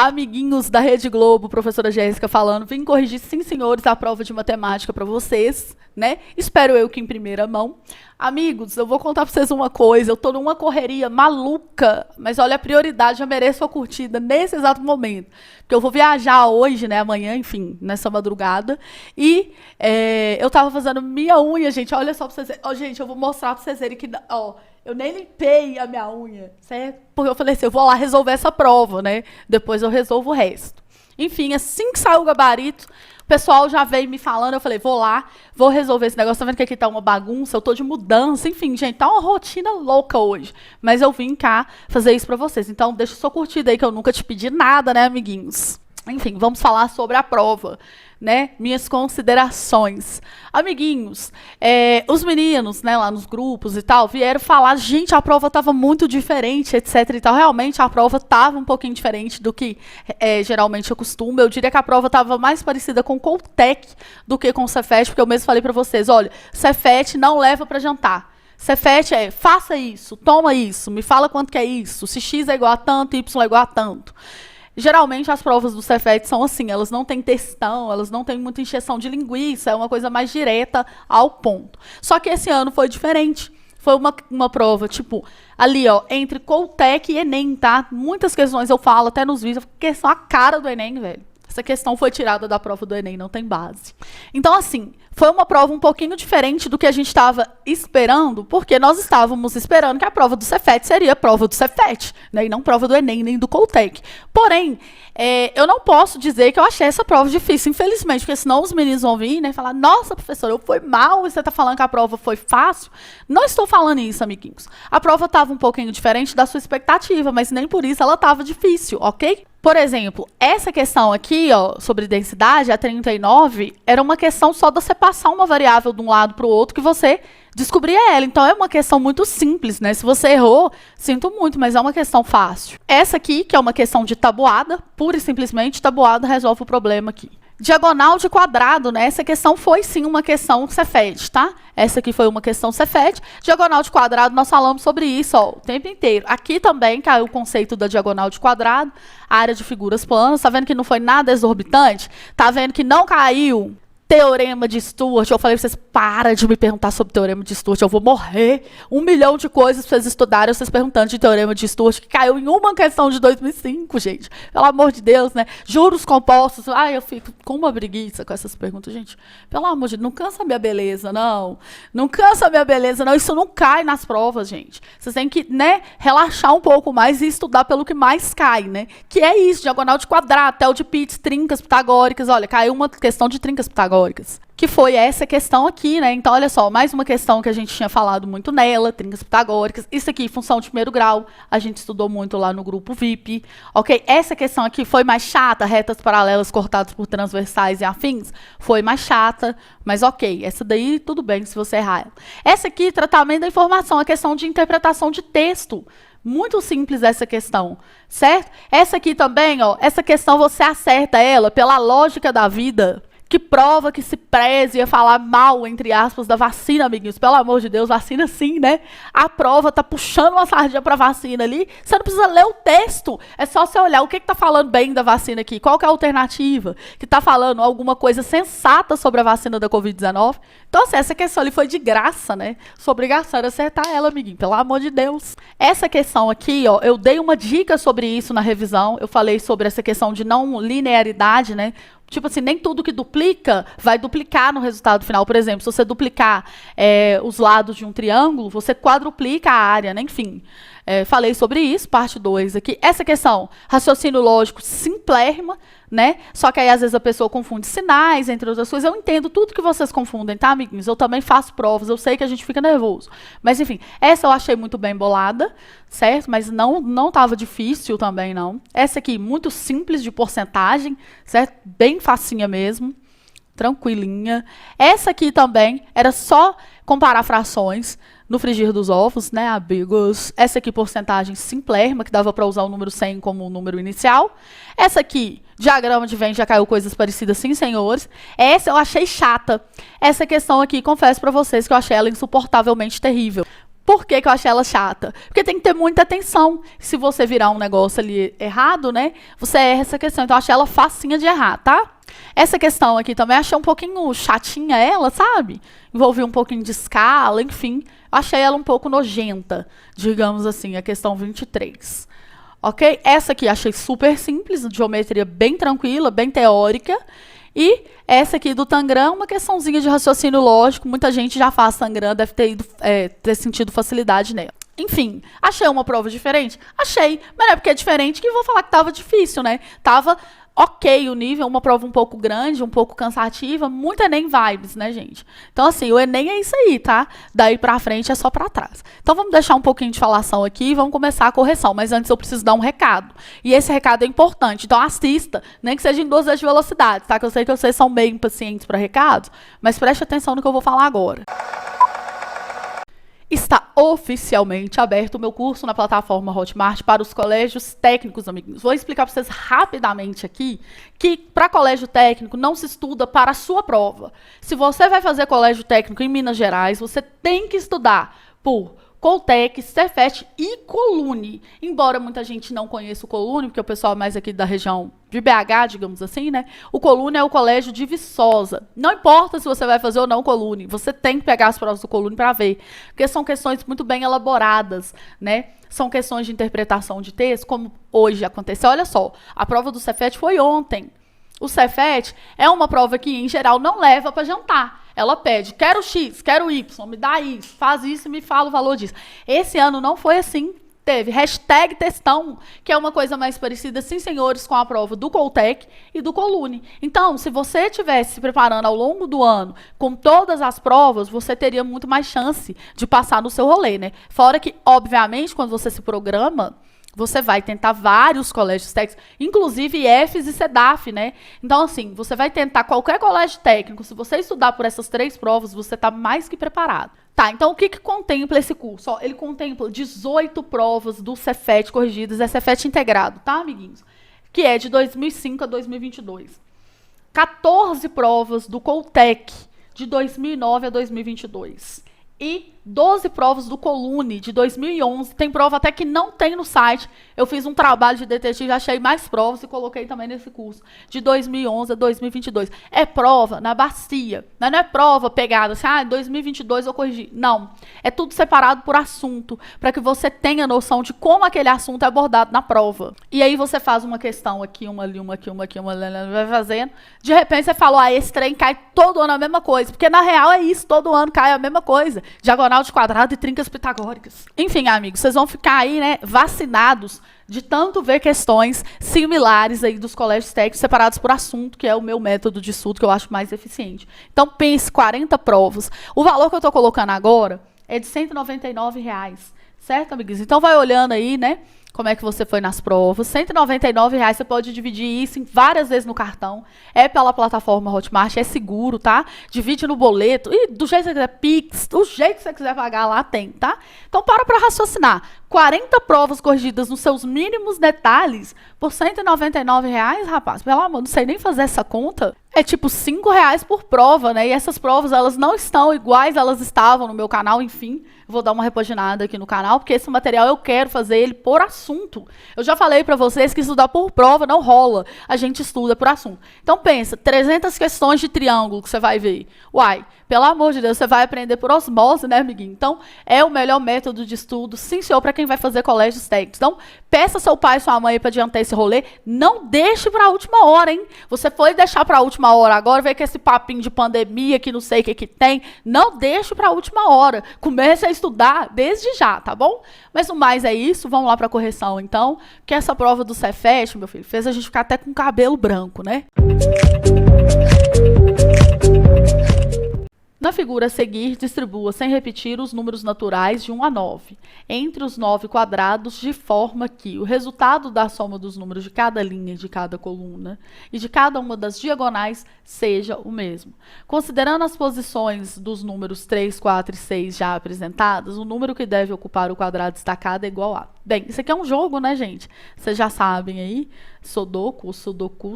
Amiguinhos da Rede Globo, professora Jéssica falando, vim corrigir, sim, senhores, a prova de matemática para vocês, né? Espero eu que em primeira mão. Amigos, eu vou contar para vocês uma coisa, eu tô numa correria maluca, mas olha, a prioridade, eu mereço a curtida nesse exato momento, porque eu vou viajar hoje, né, amanhã, enfim, nessa madrugada, e eu tava fazendo minha unha, gente, olha só para vocês verem, gente, eu vou mostrar para vocês verem que, eu nem limpei a minha unha, certo? Porque eu falei assim, eu vou lá resolver essa prova, né? Depois eu resolvo o resto. Enfim, assim que saiu o gabarito, o pessoal já veio me falando, eu falei, vou lá, vou resolver esse negócio. Tá vendo que aqui tá uma bagunça, eu tô de mudança, enfim, gente, tá uma rotina louca hoje. Mas eu vim cá fazer isso pra vocês. Então, deixa sua curtida aí, que eu nunca te pedi nada, né, amiguinhos? Enfim, vamos falar sobre a prova, né? Minhas considerações. Amiguinhos, os meninos, né, lá nos grupos e tal, vieram falar, gente, a prova estava muito diferente, etc e tal. Realmente, a prova estava um pouquinho diferente do que geralmente eu costumo. Eu diria que a prova estava mais parecida com o Coltec do que com o Cefet, porque eu mesmo falei para vocês, olha, Cefet não leva para jantar. Cefet faça isso, toma isso, me fala quanto que é isso, se X é igual a tanto, Y é igual a tanto. Geralmente as provas do Cefet são assim, elas não têm textão, elas não têm muita encheção de linguiça, é uma coisa mais direta ao ponto. Só que esse ano foi diferente. Foi uma prova, tipo, ali, ó, entre Coltec e Enem, tá? Muitas questões eu falo, até nos vídeos, questão a cara do Enem, velho. Essa questão foi tirada da prova do Enem, não tem base. Então, assim, foi uma prova um pouquinho diferente do que a gente estava esperando, porque nós estávamos esperando que a prova do Cefet seria a prova do Cefet, né, e não prova do Enem, nem do Coltec. Porém, eu não posso dizer que eu achei essa prova difícil, infelizmente, porque senão os meninos vão vir, né, e falar, nossa, professora, eu fui mal, e você está falando que a prova foi fácil. Não estou falando isso, amiguinhos. A prova estava um pouquinho diferente da sua expectativa, mas nem por isso ela estava difícil, ok? Por exemplo, essa questão aqui, ó, sobre densidade, a 39, era uma questão só de você passar uma variável de um lado para o outro que você descobria ela. Então, é uma questão muito simples, né? Se você errou, sinto muito, mas é uma questão fácil. Essa aqui, que é uma questão de tabuada, pura e simplesmente, tabuada resolve o problema aqui. Diagonal de quadrado, né? Essa questão foi sim uma questão Cefet, tá? Essa aqui foi uma questão Cefet. Diagonal de quadrado, nós falamos sobre isso, ó, o tempo inteiro. Aqui também caiu o conceito da diagonal de quadrado, área de figuras planas. Tá vendo que não foi nada exorbitante? Tá vendo que não caiu Teorema de Stewart. Eu falei pra vocês, para de me perguntar sobre Teorema de Stewart, eu vou morrer. 1 milhão de coisas pra vocês estudarem, vocês perguntando de Teorema de Stewart, que caiu em uma questão de 2005, gente. Pelo amor de Deus, né? Juros compostos. Ai, eu fico com uma preguiça com essas perguntas, gente. Pelo amor de Deus, não cansa a minha beleza, não. Não cansa a minha beleza, não. Isso não cai nas provas, gente. Vocês têm que, né, relaxar um pouco mais e estudar pelo que mais cai, né? Que é isso, diagonal de quadrado, tel de Pitts, trincas pitagóricas. Olha, caiu uma questão de trincas pitagóricas, que foi essa questão aqui, né? Então, olha só, mais uma questão que a gente tinha falado muito nela, trincas pitagóricas. Isso aqui, função de primeiro grau, a gente estudou muito lá no grupo VIP, ok? Essa questão aqui foi mais chata, retas paralelas cortadas por transversais e afins, foi mais chata, mas ok, essa daí tudo bem se você errar ela. Essa aqui, tratamento da informação, a questão de interpretação de texto. Muito simples essa questão, certo? Essa aqui também, ó, essa questão você acerta ela pela lógica da vida, que prova que se preze ia falar mal, entre aspas, da vacina, amiguinhos. Pelo amor de Deus, vacina sim, né? A prova tá puxando uma sardinha pra vacina ali. Você não precisa ler o texto. É só você olhar o que tá falando bem da vacina aqui. Qual que é a alternativa? Que tá falando alguma coisa sensata sobre a vacina da Covid-19. Então, assim, essa questão ali foi de graça, né? Sua obrigação era acertar ela, amiguinho. Pelo amor de Deus. Essa questão aqui, ó, eu dei uma dica sobre isso na revisão. Eu falei sobre essa questão de não linearidade, né? Tipo assim, nem tudo que duplica vai duplicar no resultado final. Por exemplo, se você duplicar os lados de um triângulo, você quadruplica a área, né? Enfim, falei sobre isso, parte 2 aqui. Essa questão, raciocínio lógico simplérrima, né? Só que aí, às vezes, a pessoa confunde sinais, entre outras coisas. Eu entendo tudo que vocês confundem, tá, amiguinhos? Eu também faço provas, eu sei que a gente fica nervoso. Mas, enfim, essa eu achei muito bem bolada, certo? Mas não estava difícil também, não. Essa aqui, muito simples de porcentagem, certo? Bem facinha mesmo, tranquilinha. Essa aqui também era só comparar frações no frigir dos ovos, né, amigos? Essa aqui, porcentagem simplérrima, que dava para usar o número 100 como o número inicial. Essa aqui, diagrama de Venn, já caiu coisas parecidas, sim, senhores. Essa eu achei chata. Essa questão aqui, confesso para vocês que eu achei ela insuportavelmente terrível. Por que que eu achei ela chata? Porque tem que ter muita atenção. Se você virar um negócio ali errado, né? Você erra essa questão. Então, eu achei ela facinha de errar, tá? Essa questão aqui também, achei um pouquinho chatinha ela, sabe? Envolvia um pouquinho de escala, enfim. Achei ela um pouco nojenta, digamos assim, a questão 23. Ok? Essa aqui achei super simples, geometria bem tranquila, bem teórica. E essa aqui do Tangram, uma questãozinha de raciocínio lógico. Muita gente já faz Tangram, deve ter sentido facilidade nela. Enfim, achei uma prova diferente? Achei, mas não é porque é diferente que vou falar que tava difícil, né? Tava ok o nível, uma prova um pouco grande, um pouco cansativa, muito Enem vibes, né, gente? Então, assim, o Enem é isso aí, tá? Daí pra frente é só pra trás. Então, vamos deixar um pouquinho de falação aqui e vamos começar a correção. Mas antes eu preciso dar um recado. E esse recado é importante. Então, assista, nem que seja em 2 vezes de velocidade, tá? Que eu sei que vocês são meio impacientes para recados, mas preste atenção no que eu vou falar agora. Está oficialmente aberto o meu curso na plataforma Hotmart para os colégios técnicos, amiguinhos. Vou explicar para vocês rapidamente aqui que para colégio técnico não se estuda para a sua prova. Se você vai fazer colégio técnico em Minas Gerais, você tem que estudar por Coltec, Cefet e Colune. Embora muita gente não conheça o Colune, porque o pessoal mais aqui da região de BH, digamos assim, né? O Colune é o colégio de Viçosa. Não importa se você vai fazer ou não Colune, você tem que pegar as provas do Colune para ver, porque são questões muito bem elaboradas, né? São questões de interpretação de texto, como hoje aconteceu. Olha só, a prova do Cefet foi ontem. O Cefet é uma prova que, em geral, não leva para jantar. Ela pede, quero X, quero Y, me dá isso, faz isso e me fala o valor disso. Esse ano não foi assim. Teve hashtag textão, que é uma coisa mais parecida, sim, senhores, com a prova do Coltec e do Colune. Então, se você estivesse se preparando ao longo do ano com todas as provas, você teria muito mais chance de passar no seu rolê, né? Fora que, obviamente, quando você se programa, você vai tentar vários colégios técnicos, inclusive IFES e SEDAF, né? Então, assim, você vai tentar qualquer colégio técnico. Se você estudar por essas 3 provas, você está mais que preparado. Tá, então o que contempla esse curso? Ó, ele contempla 18 provas do Cefet corrigidas, é Cefet integrado, tá, amiguinhos? Que é de 2005 a 2022. 14 provas do Coltec, de 2009 a 2022. E 12 provas do Colune, de 2011. Tem prova até que não tem no site. Eu fiz um trabalho de detetive, achei mais provas e coloquei também nesse curso. De 2011 a 2022. É prova na bacia. Não é prova pegada assim, em 2022 eu corrigi. Não. É tudo separado por assunto, para que você tenha noção de como aquele assunto é abordado na prova. E aí você faz uma questão aqui, uma ali, uma aqui, uma aqui, uma ali, vai fazendo. De repente você fala, esse trem cai todo ano a mesma coisa. Porque na real é isso, todo ano cai a mesma coisa. Diagonal de quadrado e trincas pitagóricas. Enfim, amigos, vocês vão ficar aí, né, vacinados de tanto ver questões similares aí dos colégios técnicos separados por assunto, que é o meu método de estudo que eu acho mais eficiente. Então, pense, 40 provas. O valor que eu estou colocando agora é de R$ 199, certo, amigos? Então, vai olhando aí, né, como é que você foi nas provas. R$ 199, você pode dividir isso em várias vezes no cartão. É pela plataforma Hotmart, é seguro, tá? Divide no boleto. E do jeito que você quiser, Pix, do jeito que você quiser pagar lá, tem, tá? Então, para raciocinar. 40 provas corrigidas nos seus mínimos detalhes por R$ 199, rapaz. Pelo amor, não sei nem fazer essa conta. É tipo R$ 5 por prova, né? E essas provas, elas não estão iguais elas estavam no meu canal, enfim. Vou dar uma repaginada aqui no canal, porque esse material eu quero fazer ele por assunto. Eu já falei para vocês que estudar por prova não rola. A gente estuda por assunto. Então pensa, 300 questões de triângulo que você vai ver. Uai, pelo amor de Deus, você vai aprender por osmose, né, amiguinho? Então, é o melhor método de estudo, sim, senhor, para quem vai fazer colégios técnicos. Então, peça seu pai e sua mãe para adiantar esse rolê. Não deixe para a última hora, hein? Você foi deixar para a última hora agora, ver que esse papinho de pandemia, que não sei o que tem. Não deixe para a última hora. Comece a estudar desde já, tá bom? Mas no mais é isso. Vamos lá para a correção, então. Porque essa prova do Cefet, meu filho, fez a gente ficar até com cabelo branco, né? Na figura a seguir, distribua sem repetir os números naturais de 1 a 9, entre os 9 quadrados, de forma que o resultado da soma dos números de cada linha, de cada coluna e de cada uma das diagonais seja o mesmo. Considerando as posições dos números 3, 4 e 6 já apresentadas, o número que deve ocupar o quadrado destacado é igual a... Bem, isso aqui é um jogo, né, gente? Vocês já sabem aí, Sudoku,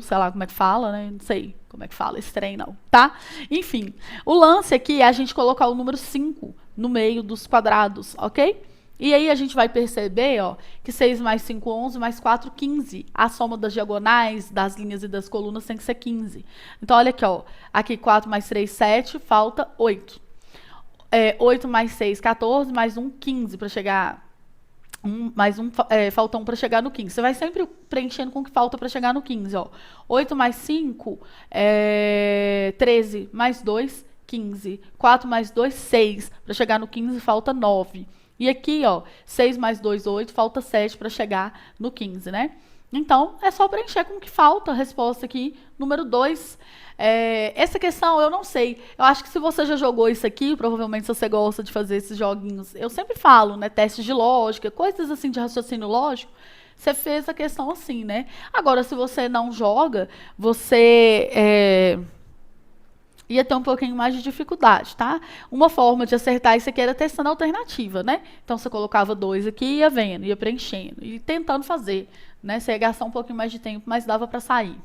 sei lá como é que fala, né? Não sei como é que fala esse trem, não, tá? Enfim, o lance aqui é a gente colocar o número 5 no meio dos quadrados, ok? E aí a gente vai perceber, ó, que 6 mais 5, 11, mais 4, 15. A soma das diagonais, das linhas e das colunas tem que ser 15. Então, olha aqui, ó. Aqui 4 mais 3, 7, falta 8. 8 mais 6, 14, mais 1, 15 para chegar... falta 1 para chegar no 15. Você vai sempre preenchendo com o que falta para chegar no 15, ó. 8 mais 5, 13, mais 2, 15. 4 mais 2, 6. Para chegar no 15, falta 9. E aqui, ó, 6 mais 2, 8, falta 7 para chegar no 15, né? Então, é só preencher com o que falta. A resposta aqui, número 2. Essa questão, eu não sei. Eu acho que se você já jogou isso aqui, provavelmente se você gosta de fazer esses joguinhos, eu sempre falo, né? Testes de lógica, coisas assim de raciocínio lógico. Você fez a questão assim, né? Agora, se você não joga, você... ia ter um pouquinho mais de dificuldade, tá? Uma forma de acertar isso aqui era testando a alternativa, né? Então, você colocava 2 aqui e ia vendo, ia preenchendo, e tentando fazer, né? Você ia gastar um pouquinho mais de tempo, mas dava para sair.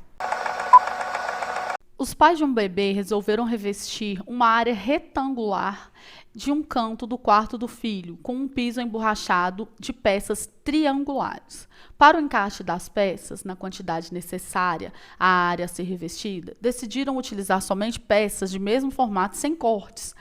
Os pais de um bebê resolveram revestir uma área retangular de um canto do quarto do filho, com um piso emborrachado de peças triangulares. Para o encaixe das peças, na quantidade necessária à área a ser revestida, decidiram utilizar somente peças de mesmo formato sem cortes,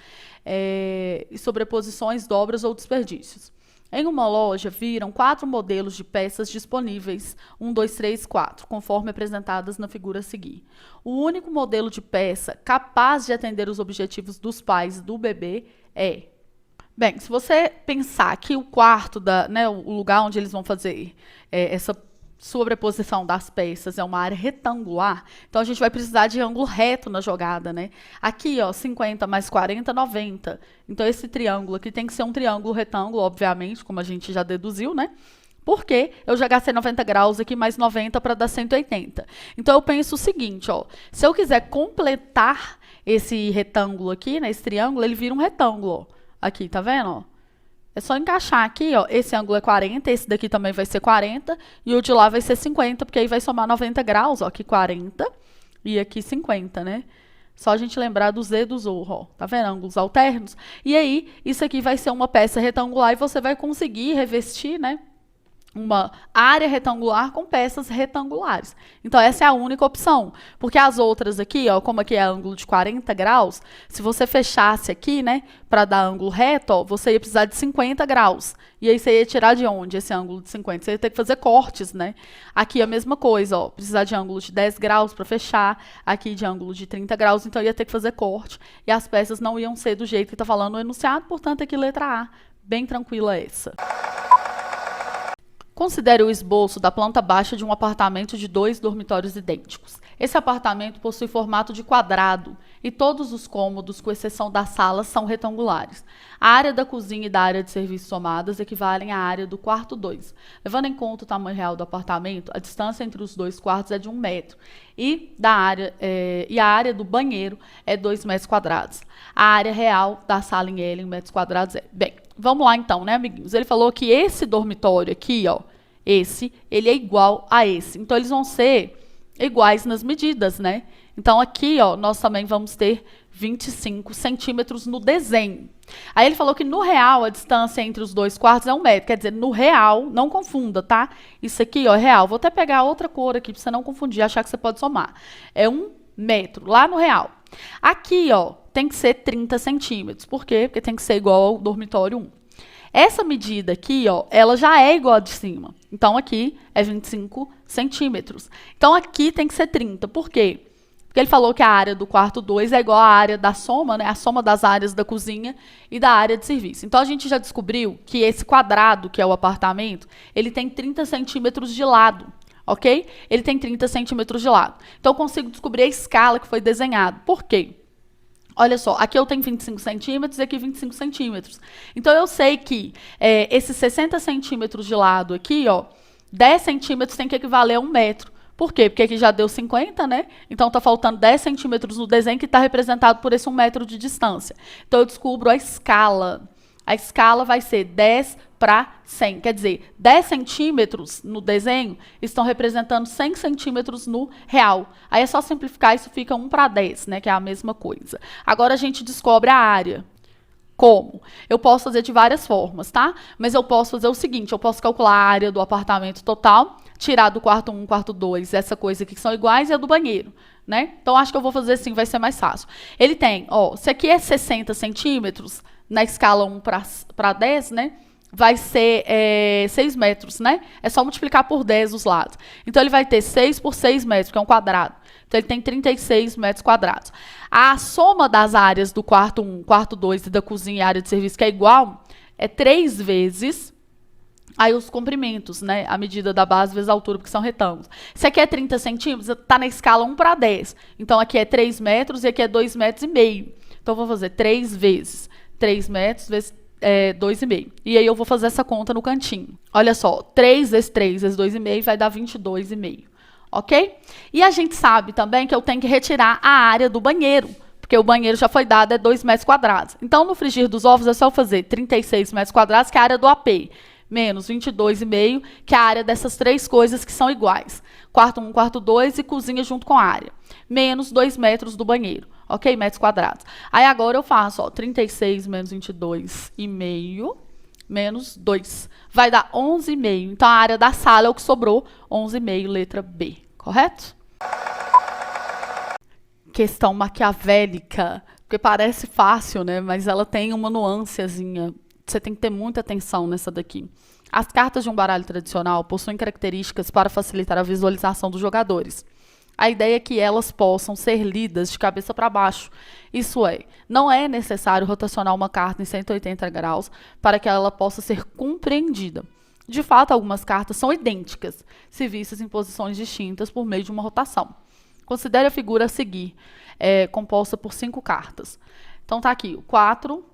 e sobreposições, dobras ou desperdícios. Em uma loja, viram 4 modelos de peças disponíveis, 1, 2, 3, 4, conforme apresentadas na figura a seguir. O único modelo de peça capaz de atender os objetivos dos pais do bebê é... Bem, se você pensar que o quarto, o lugar onde eles vão fazer essa sobreposição das peças é uma área retangular, então a gente vai precisar de ângulo reto na jogada, né? Aqui, ó, 50 mais 40, 90. Então, esse triângulo aqui tem que ser um triângulo retângulo, obviamente, como a gente já deduziu, né? Porque eu já gastei 90 graus aqui, mais 90 para dar 180. Então, eu penso o seguinte, ó, se eu quiser completar esse retângulo aqui, né, esse triângulo, ele vira um retângulo, ó. Aqui, tá vendo, ó? É só encaixar aqui, ó, esse ângulo é 40, esse daqui também vai ser 40, e o de lá vai ser 50, porque aí vai somar 90 graus, ó, aqui 40 e aqui 50, né? Só a gente lembrar do Z do Zorro, ó, tá vendo? Ângulos alternos. E aí, isso aqui vai ser uma peça retangular e você vai conseguir revestir, né? Uma área retangular com peças retangulares. Então, essa é a única opção. Porque as outras aqui, ó, como aqui é ângulo de 40 graus, se você fechasse aqui, né, para dar ângulo reto, ó, você ia precisar de 50 graus. E aí você ia tirar de onde esse ângulo de 50? Você ia ter que fazer cortes, né? Aqui a mesma coisa, ó, precisar de ângulo de 10 graus para fechar, aqui de ângulo de 30 graus, então ia ter que fazer corte. E as peças não iam ser do jeito que está falando no enunciado, portanto, aqui letra A. Bem tranquila essa. Considere o esboço da planta baixa de um apartamento de 2 dormitórios idênticos. Esse apartamento possui formato de quadrado e todos os cômodos, com exceção das salas, são retangulares. A área da cozinha e da área de serviço somadas equivalem à área do quarto 2. Levando em conta o tamanho real do apartamento, a distância entre os 2 quartos é de 1 metro e a área do banheiro é 2 metros quadrados. A área real da sala em L em metros quadrados é... Bem, vamos lá então, né, amiguinhos? Ele falou que esse dormitório aqui, ó, ele é igual a esse. Então, eles vão ser iguais nas medidas, né? Então, aqui, ó, nós também vamos ter 25 centímetros no desenho. Aí, ele falou que no real, a distância entre os 2 quartos é 1 metro. Quer dizer, no real, não confunda, tá? Isso aqui, ó, é real. Vou até pegar outra cor aqui, para você não confundir, achar que você pode somar. É 1 metro, lá no real. Aqui, ó, tem que ser 30 centímetros. Por quê? Porque tem que ser igual ao dormitório 1. Essa medida aqui, ó, ela já é igual a de cima. Então, aqui é 25 centímetros. Então, aqui tem que ser 30. Por quê? Porque ele falou que a área do quarto 2 é igual à área da soma, né? A soma das áreas da cozinha e da área de serviço. Então, a gente já descobriu que esse quadrado, que é o apartamento, ele tem 30 centímetros de lado, ok? Ele tem 30 centímetros de lado. Então, eu consigo descobrir a escala que foi desenhada. Por quê? Olha só, aqui eu tenho 25 centímetros e aqui 25 centímetros. Então, eu sei que esses 60 centímetros de lado aqui, ó, 10 centímetros tem que equivaler a 1 metro. Por quê? Porque aqui já deu 50, né? Então, está faltando 10 centímetros no desenho, que está representado por esse 1 metro de distância. Então, eu descubro a escala. A escala vai ser 10 para 100. Quer dizer, 10 centímetros no desenho estão representando 100 centímetros no real. Aí é só simplificar, isso fica 1 para 10, né? Que é a mesma coisa. Agora, a gente descobre a área. Como? Eu posso fazer de várias formas, tá? Mas eu posso fazer o seguinte, eu posso calcular a área do apartamento total, tirar do quarto 1, quarto 2, essa coisa aqui que são iguais, e a do banheiro, né? Então, acho que eu vou fazer assim, vai ser mais fácil. Ele tem, ó, se aqui é 60 centímetros, na escala 1 para 10, né? Vai ser 6 metros, né? É só multiplicar por 10 os lados. Então, ele vai ter 6 por 6 metros, que é um quadrado. Então, ele tem 36 metros quadrados. A soma das áreas do quarto 1, quarto 2 e da cozinha e área de serviço, que é igual, é 3 vezes aí os comprimentos, né? A medida da base vezes a altura, porque são retângulos. Se aqui é 30 centímetros, está na escala 1 para 10. Então, aqui é 3 metros e aqui é 2,5 metros. Então, eu vou fazer 3 vezes 3 metros vezes 2,5. E aí, eu vou fazer essa conta no cantinho. Olha só, 3 vezes 3 vezes 2,5 vai dar 22,5. Ok? E a gente sabe também que eu tenho que retirar a área do banheiro, porque o banheiro já foi dado, é 2 metros quadrados. Então, no frigir dos ovos, é só fazer 36 metros quadrados, que é a área do AP, menos 22,5, que é a área dessas três coisas que são iguais. Quarto 1, quarto 2 e cozinha junto com a área. Menos 2 metros do banheiro, ok? Metros quadrados. Aí, agora eu faço, ó, 36 menos 22,5... menos 2. Vai dar 11,5. Então, a área da sala é o que sobrou, 11,5, letra B. Correto? Questão maquiavélica. Porque parece fácil, né? Mas ela tem uma nuancezinha. Você tem que ter muita atenção nessa daqui. As cartas de um baralho tradicional possuem características para facilitar a visualização dos jogadores. A ideia é que elas possam ser lidas de cabeça para baixo. Isso é, não é necessário rotacionar uma carta em 180 graus para que ela possa ser compreendida. De fato, algumas cartas são idênticas, se vistas em posições distintas por meio de uma rotação. Considere a figura a seguir, composta por 5 cartas. Então, tá aqui, 4,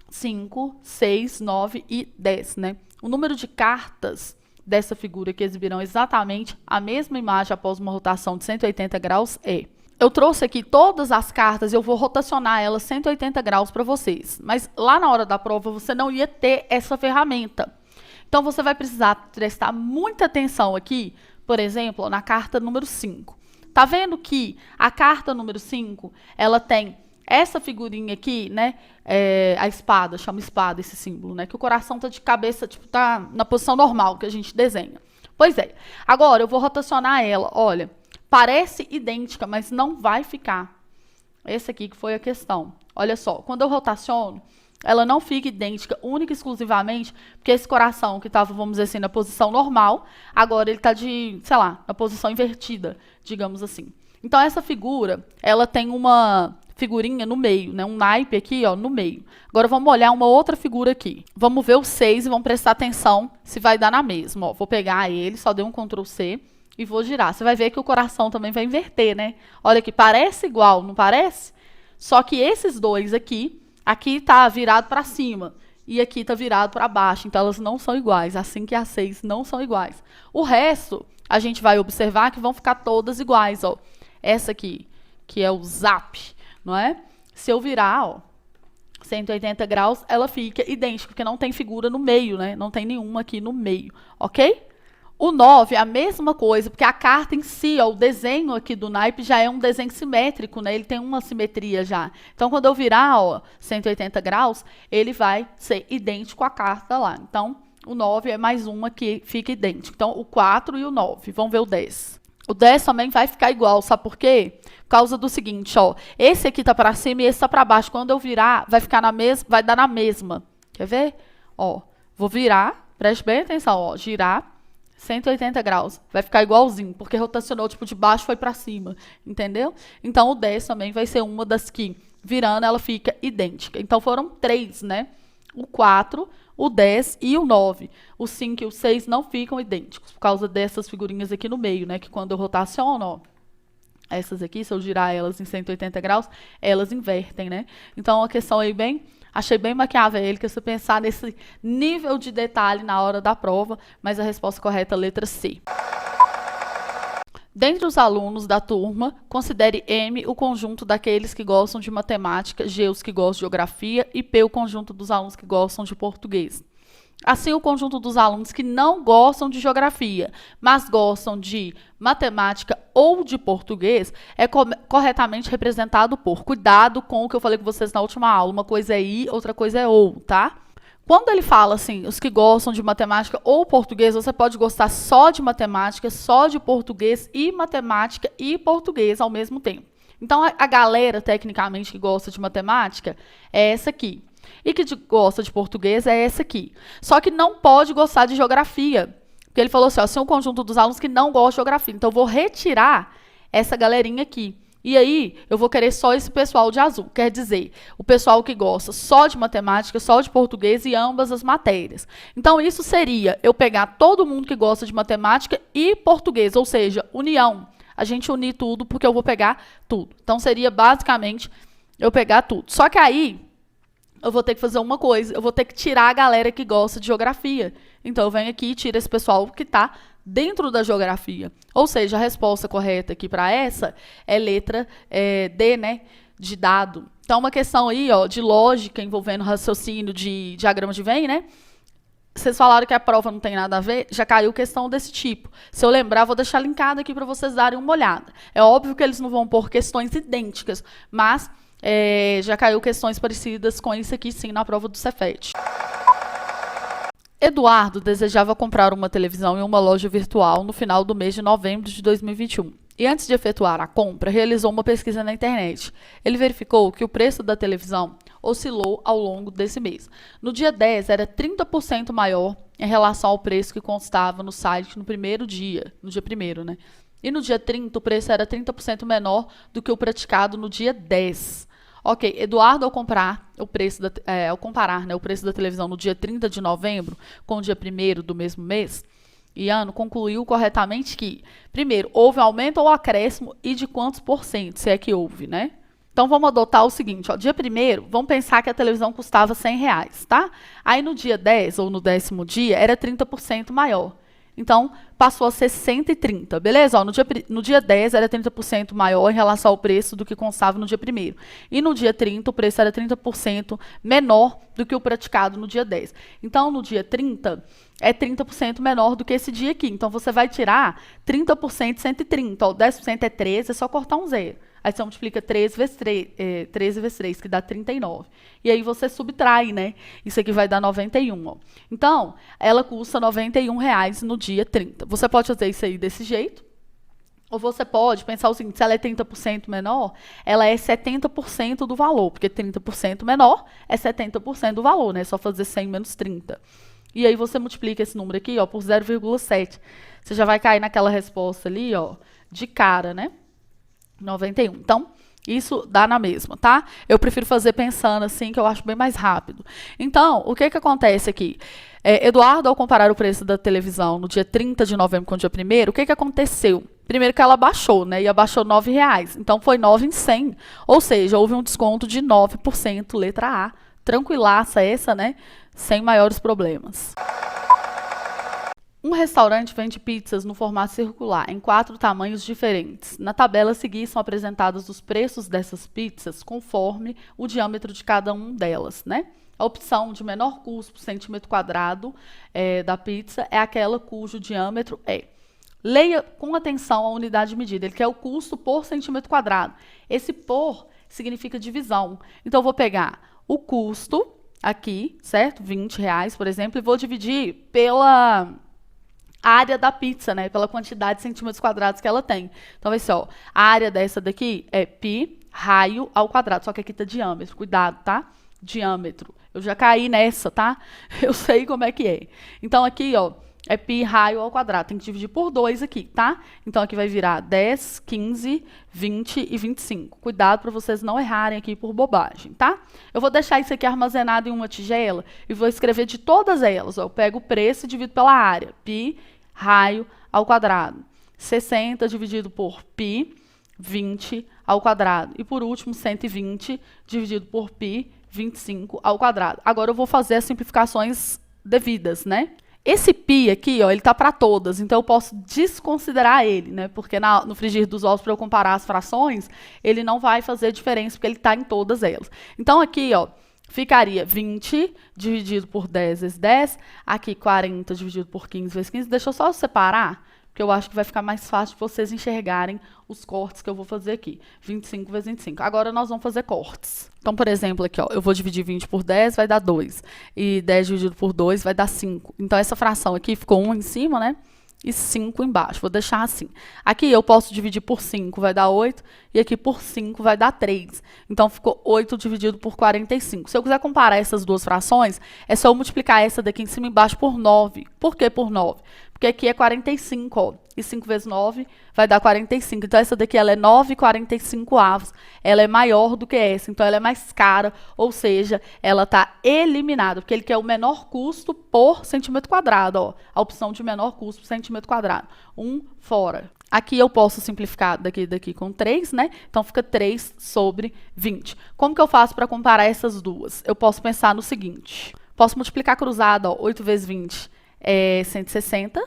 5, 6, 9 e 10, né? O número de cartas dessa figura que exibirão exatamente a mesma imagem após uma rotação de 180 graus é... Eu trouxe aqui todas as cartas e eu vou rotacionar elas 180 graus para vocês. Mas lá na hora da prova você não ia ter essa ferramenta. Então você vai precisar prestar muita atenção aqui, por exemplo, na carta número 5. Tá vendo que a carta número 5, ela tem essa figurinha aqui, né? A espada, chama espada esse símbolo, né? Que o coração tá de cabeça, tipo, tá na posição normal que a gente desenha. Pois é. Agora, eu vou rotacionar ela. Olha, parece idêntica, mas não vai ficar. Esse aqui que foi a questão. Olha só, quando eu rotaciono, ela não fica idêntica, única e exclusivamente, porque esse coração que estava, vamos dizer assim, na posição normal, agora ele está na posição invertida, digamos assim. Então, essa figura, ela tem uma figurinha no meio, né? Um naipe aqui, ó, no meio. Agora, vamos olhar uma outra figura aqui. Vamos ver o 6 e vamos prestar atenção se vai dar na mesma. Ó, vou pegar ele, só dei um Ctrl+C e vou girar. Você vai ver que o coração também vai inverter, né? Olha aqui, parece igual, não parece? Só que esses dois aqui está virado para cima e aqui está virado para baixo. Então, elas não são iguais. Assim que as 6 não são iguais. O resto, a gente vai observar que vão ficar todas iguais, ó. Essa aqui, que é o zap, não é? Se eu virar, ó, 180 graus, ela fica idêntica, porque não tem figura no meio, né? Não tem nenhuma aqui no meio, ok? O 9 é a mesma coisa, porque a carta em si, ó, o desenho aqui do naipe já é um desenho simétrico, né? Ele tem uma simetria já. Então, quando eu virar, ó, 180 graus, ele vai ser idênco à carta lá. Então, o 9 é mais uma que fica idêntico. Então, o 4 e o 9. Vamos ver o 10. O 10 também vai ficar igual, sabe por quê? Por causa do seguinte, ó, esse aqui tá para cima e esse tá para baixo. Quando eu virar, vai ficar vai dar na mesma. Quer ver? Ó, vou virar, preste bem atenção, ó, girar 180 graus. Vai ficar igualzinho, porque rotacionou, tipo, de baixo foi para cima, entendeu? Então, o 10 também vai ser uma das que, virando, ela fica idêntica. Então, foram 3, né? O 4, o 10 e o 9. O 5 e o 6 não ficam idênticos, por causa dessas figurinhas aqui no meio, né? Que quando eu rotaciono, ó, essas aqui, se eu girar elas em 180 graus, elas invertem, né? Então, a questão aí achei bem maquiavélica, se pensar nesse nível de detalhe na hora da prova, mas a resposta correta é a letra C. Dentre os alunos da turma, considere M o conjunto daqueles que gostam de matemática, G os que gostam de geografia e P o conjunto dos alunos que gostam de português. Assim, o conjunto dos alunos que não gostam de geografia, mas gostam de matemática ou de português, é corretamente representado por. Cuidado com o que eu falei com vocês na última aula. Uma coisa é ir, outra coisa é ou, tá? Quando ele fala assim, os que gostam de matemática ou português, você pode gostar só de matemática, só de português e matemática e português ao mesmo tempo. Então, a galera, tecnicamente, que gosta de matemática é essa aqui. E que gosta de português é essa aqui. Só que não pode gostar de geografia. Porque ele falou assim, ó, são um conjunto dos alunos que não gostam de geografia. Então, eu vou retirar essa galerinha aqui. E aí, eu vou querer só esse pessoal de azul. Quer dizer, o pessoal que gosta só de matemática, só de português e ambas as matérias. Então, isso seria eu pegar todo mundo que gosta de matemática e português, ou seja, união. A gente unir tudo, porque eu vou pegar tudo. Então, seria basicamente eu pegar tudo. Só que aí, eu vou ter que fazer uma coisa. Eu vou ter que tirar a galera que gosta de geografia. Então, eu venho aqui e tiro esse pessoal que está dentro da geografia. Ou seja, a resposta correta aqui para essa é letra D, né? De dado. Então, uma questão aí, ó, de lógica envolvendo raciocínio de diagrama de Venn, né? Vocês falaram que a prova não tem nada a ver, já caiu questão desse tipo. Se eu lembrar, vou deixar linkado aqui para vocês darem uma olhada. É óbvio que eles não vão pôr questões idênticas, mas já caiu questões parecidas com isso aqui, sim, na prova do Cefet. Eduardo desejava comprar uma televisão em uma loja virtual no final do mês de novembro de 2021. E antes de efetuar a compra, realizou uma pesquisa na internet. Ele verificou que o preço da televisão oscilou ao longo desse mês. No dia 10, era 30% maior em relação ao preço que constava no site no primeiro dia, no dia 1º, né? E no dia 30, o preço era 30% menor do que o praticado no dia 10. Ok, Eduardo, ao comparar o preço da televisão no dia 30 de novembro com o dia 1º do mesmo mês e ano, concluiu corretamente que, primeiro, houve aumento ou acréscimo e de quantos por cento, se é que houve, né? Então, vamos adotar o seguinte, ó, dia 1º, vamos pensar que a televisão custava R$100, tá? Aí, no dia 10, ou no 10º dia, era 30% maior. Então, passou a ser 130, beleza? Ó, no dia 10 era 30% maior em relação ao preço do que constava no dia 1º. E no dia 30, o preço era 30% menor do que o praticado no dia 10. Então, no dia 30, é 30% menor do que esse dia aqui. Então, você vai tirar 30% de 130. Ó, 10% é 13, é só cortar um zero. Aí você multiplica 13 vezes 3, que dá 39. E aí você subtrai, né? Isso aqui vai dar 91. Ó. Então, ela custa R$91 no dia 30. Você pode fazer isso aí desse jeito. Ou você pode pensar o seguinte, se ela é 30% menor, ela é 70% do valor. Porque 30% menor é 70% do valor, né? É só fazer 100 menos 30. E aí você multiplica esse número aqui, ó, por 0,7. Você já vai cair naquela resposta ali, ó, de cara, né? 91. Então, isso dá na mesma, tá? Eu prefiro fazer pensando assim, que eu acho bem mais rápido. Então, o que acontece aqui? Eduardo, ao comparar o preço da televisão no dia 30 de novembro com o dia 1º, o que aconteceu? Primeiro que ela baixou, né? E abaixou R$9. Então, foi 9 em 100. Ou seja, houve um desconto de 9%, letra A. Tranquilaça essa, né? Sem maiores problemas. Um restaurante vende pizzas no formato circular, em 4 tamanhos diferentes. Na tabela a seguir são apresentados os preços dessas pizzas conforme o diâmetro de cada uma delas, né? A opção de menor custo por centímetro quadrado da pizza é aquela cujo diâmetro é. Leia com atenção a unidade de medida. Ele quer o custo por centímetro quadrado. Esse por significa divisão. Então, eu vou pegar o custo aqui, certo? R$20, por exemplo, e vou dividir pela área da pizza, né? Pela quantidade de centímetros quadrados que ela tem. Então, vai ser, ó, a área dessa daqui é π raio ao quadrado, só que aqui tá diâmetro. Cuidado, tá? Diâmetro. Eu já caí nessa, tá? Eu sei como é que é. Então, aqui, ó, é π raio ao quadrado. Tem que dividir por 2 aqui, tá? Então, aqui vai virar 10, 15, 20 e 25. Cuidado para vocês não errarem aqui por bobagem, tá? Eu vou deixar isso aqui armazenado em uma tigela e vou escrever de todas elas. Ó. Eu pego o preço e divido pela área. π raio ao quadrado. 60 dividido por π, 20 ao quadrado. E, por último, 120 dividido por π, 25 ao quadrado. Agora, eu vou fazer as simplificações devidas, né? Esse π aqui, ó, ele tá para todas, então eu posso desconsiderar ele, né? Porque no frigir dos ovos, para eu comparar as frações, ele não vai fazer diferença, porque ele está em todas elas. Então, aqui, ó, Ficaria 20 dividido por 10 vezes 10. Aqui 40 dividido por 15 vezes 15. Deixa eu só separar, porque eu acho que vai ficar mais fácil de vocês enxergarem os cortes que eu vou fazer aqui. 25 vezes 25. Agora nós vamos fazer cortes. Então, por exemplo, aqui, ó, eu vou dividir 20 por 10, vai dar 2. E 10 dividido por 2 vai dar 5. Então, essa fração aqui ficou 1 em cima, né? E 5 embaixo. Vou deixar assim. Aqui eu posso dividir por 5, vai dar 8. E aqui por 5 vai dar 3. Então, ficou 8 dividido por 45. Se eu quiser comparar essas duas frações, é só eu multiplicar essa daqui em cima e embaixo por 9. Por que por 9? Porque aqui é 45, ó. E 5 vezes 9 vai dar 45. Então, essa daqui ela é 9,45. Ela é maior do que essa. Então, ela é mais cara. Ou seja, ela está eliminada. Porque ele quer o menor custo por centímetro quadrado. Ó. A opção de menor custo por centímetro quadrado. 1 fora. Aqui eu posso simplificar daqui com 3, né? Então, fica 3 sobre 20. Como que eu faço para comparar essas duas? Eu posso pensar no seguinte. Posso multiplicar cruzado, ó. 8 vezes 20 é 160,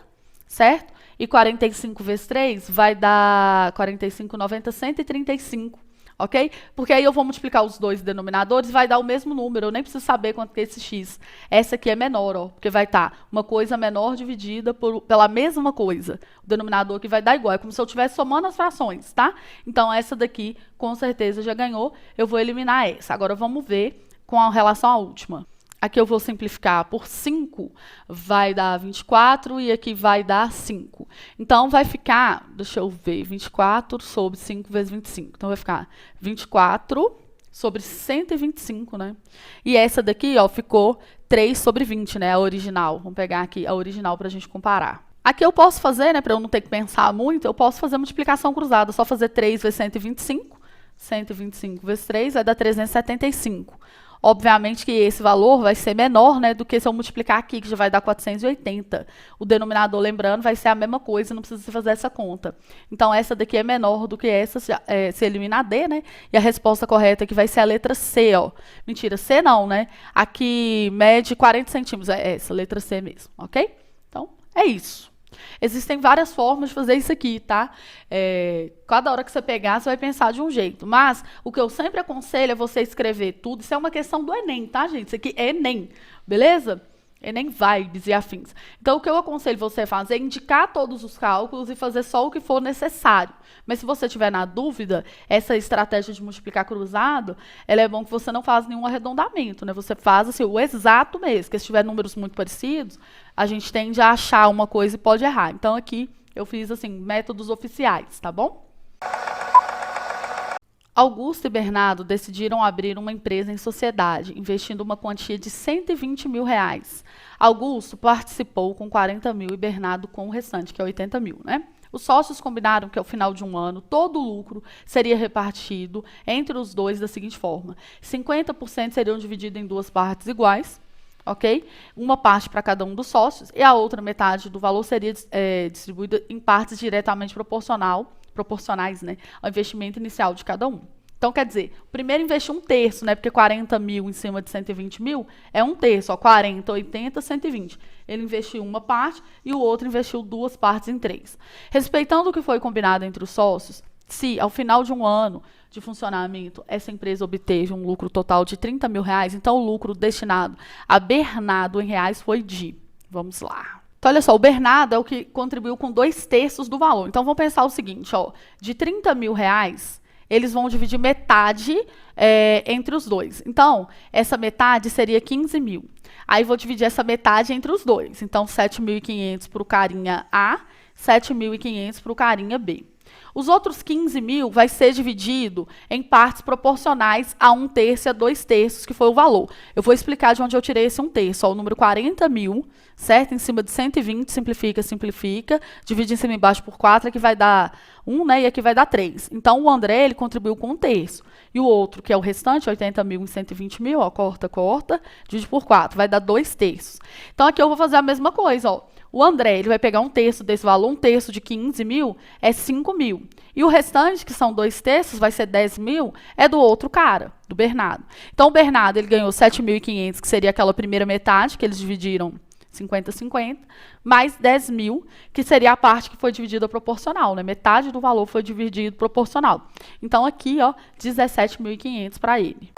certo? E 45 vezes 3 vai dar 45, 90, 135, ok? Porque aí eu vou multiplicar os dois denominadores e vai dar o mesmo número. Eu nem preciso saber quanto que é esse x. Essa aqui é menor, ó, porque vai estar uma coisa menor dividida pela mesma coisa. O denominador aqui vai dar igual. É como se eu estivesse somando as frações, tá? Então, essa daqui, com certeza, já ganhou. Eu vou eliminar essa. Agora, vamos ver com a relação à última. Aqui eu vou simplificar por 5, vai dar 24 e aqui vai dar 5. Então, vai ficar, deixa eu ver, 24 sobre 5 vezes 25. Então, vai ficar 24 sobre 125, né? E essa daqui, ó, ficou 3 sobre 20, né? A original. Vamos pegar aqui a original para a gente comparar. Aqui eu posso fazer, né, para eu não ter que pensar muito, eu posso fazer multiplicação cruzada. Só fazer 3 vezes 125. 125 vezes 3 vai dar 375. Obviamente que esse valor vai ser menor, né, do que se eu multiplicar aqui, que já vai dar 480. O denominador, lembrando, vai ser a mesma coisa, não precisa fazer essa conta. Então, essa daqui é menor do que essa, se eliminar D, né? E a resposta correta aqui vai ser a letra C, ó. Mentira, C não, né? Aqui mede 40 centímetros, é essa, letra C mesmo, ok? Então, é isso. Existem várias formas de fazer isso aqui, tá? Cada hora que você pegar, você vai pensar de um jeito. Mas o que eu sempre aconselho é você escrever tudo. Isso é uma questão do Enem, tá, gente? Isso aqui é Enem, beleza? Enem vibes e afins. Então, o que eu aconselho você a fazer é indicar todos os cálculos e fazer só o que for necessário. Mas se você tiver na dúvida, essa estratégia de multiplicar cruzado, ela é bom que você não faça nenhum arredondamento, né? Você faz assim, o exato mesmo, porque se tiver números muito parecidos, a gente tende a achar uma coisa e pode errar. Então, aqui eu fiz assim, métodos oficiais, tá bom? Augusto e Bernardo decidiram abrir uma empresa em sociedade, investindo uma quantia de R$120 mil. Augusto participou com 40 mil e Bernardo com o restante, que é 80 mil, né? Os sócios combinaram que ao final de um ano, todo o lucro seria repartido entre os dois da seguinte forma. 50% seriam divididos em duas partes iguais, ok? Uma parte para cada um dos sócios e a outra metade do valor seria distribuída em partes diretamente proporcionais, né, ao investimento inicial de cada um. Então, quer dizer, o primeiro investiu 1/3, né, porque 40 mil em cima de 120 mil é 1/3, ó, 40, 80, 120. Ele investiu uma parte e o outro investiu duas partes em 3. Respeitando o que foi combinado entre os sócios, se ao final de um ano de funcionamento essa empresa obteve um lucro total de R$30 mil, então o lucro destinado a Bernardo em reais foi de, vamos lá. Então, olha só, o Bernardo é o que contribuiu com 2/3 do valor. Então, vamos pensar o seguinte, ó, de R$30 mil, eles vão dividir metade entre os dois. Então, essa metade seria 15 mil. Aí, vou dividir essa metade entre os dois. Então, 7.500 para o carinha A, 7.500 para o carinha B. Os outros 15 mil vai ser dividido em partes proporcionais a 1/3 e a 2/3, que foi o valor. Eu vou explicar de onde eu tirei esse 1/3. Ó, o número 40 mil, certo? Em cima de 120, simplifica, simplifica. Divide em cima e embaixo por 4, aqui vai dar 1, né? E aqui vai dar 3. Então, o André, ele contribuiu com 1/3. E o outro, que é o restante, 80 mil em 120 mil, ó, corta, corta, divide por 4, vai dar 2/3. Então, aqui eu vou fazer a mesma coisa, ó. O André, ele vai pegar 1/3 desse valor, 1/3 de 15 mil é 5 mil. E o restante, que são 2/3, vai ser 10 mil, é do outro cara, do Bernardo. Então, o Bernardo, ele ganhou 7.500, que seria aquela primeira metade, que eles dividiram 50-50, mais 10 mil, que seria a parte que foi dividida proporcional, né? Metade do valor foi dividido proporcional. Então, aqui, ó, 17.500 para ele.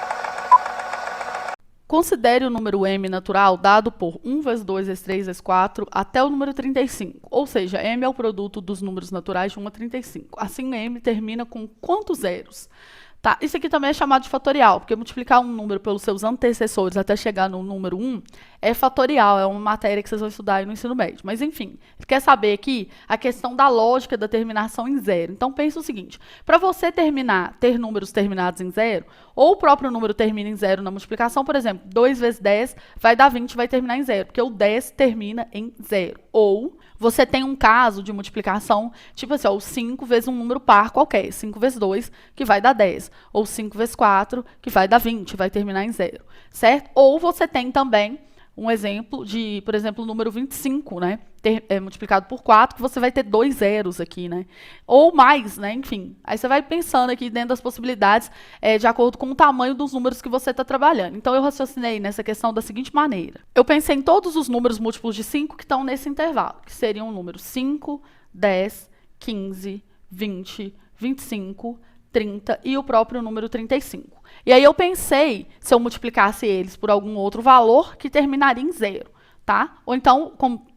Considere o número m natural dado por 1 vezes 2 vezes 3 vezes 4 até o número 35. Ou seja, m é o produto dos números naturais de 1 a 35. Assim, m termina com quantos zeros? Tá? Isso aqui também é chamado de fatorial, porque multiplicar um número pelos seus antecessores até chegar no número 1 é fatorial, é uma matéria que vocês vão estudar aí no ensino médio. Mas, enfim, quer saber aqui a questão da lógica da terminação em zero. Então, pensa o seguinte, para você ter números terminados em zero, ou o próprio número termina em zero na multiplicação, por exemplo, 2 vezes 10 vai dar 20, vai terminar em zero, porque o 10 termina em zero. Ou você tem um caso de multiplicação, tipo assim, ó, o 5 vezes um número par qualquer, 5 vezes 2, que vai dar 10. Ou 5 vezes 4, que vai dar 20, vai terminar em zero, certo? Ou você tem também um exemplo de, por exemplo, o número 25, né? Multiplicado por 4, que você vai ter 2 zeros aqui, né? Ou mais, né? Enfim, aí você vai pensando aqui dentro das possibilidades de acordo com o tamanho dos números que você está trabalhando. Então, eu raciocinei nessa questão da seguinte maneira. Eu pensei em todos os números múltiplos de 5 que estão nesse intervalo, que seriam o número 5, 10, 15, 20, 25, 30 e o próprio número 35. E aí eu pensei se eu multiplicasse eles por algum outro valor que terminaria em zero, tá? Ou então,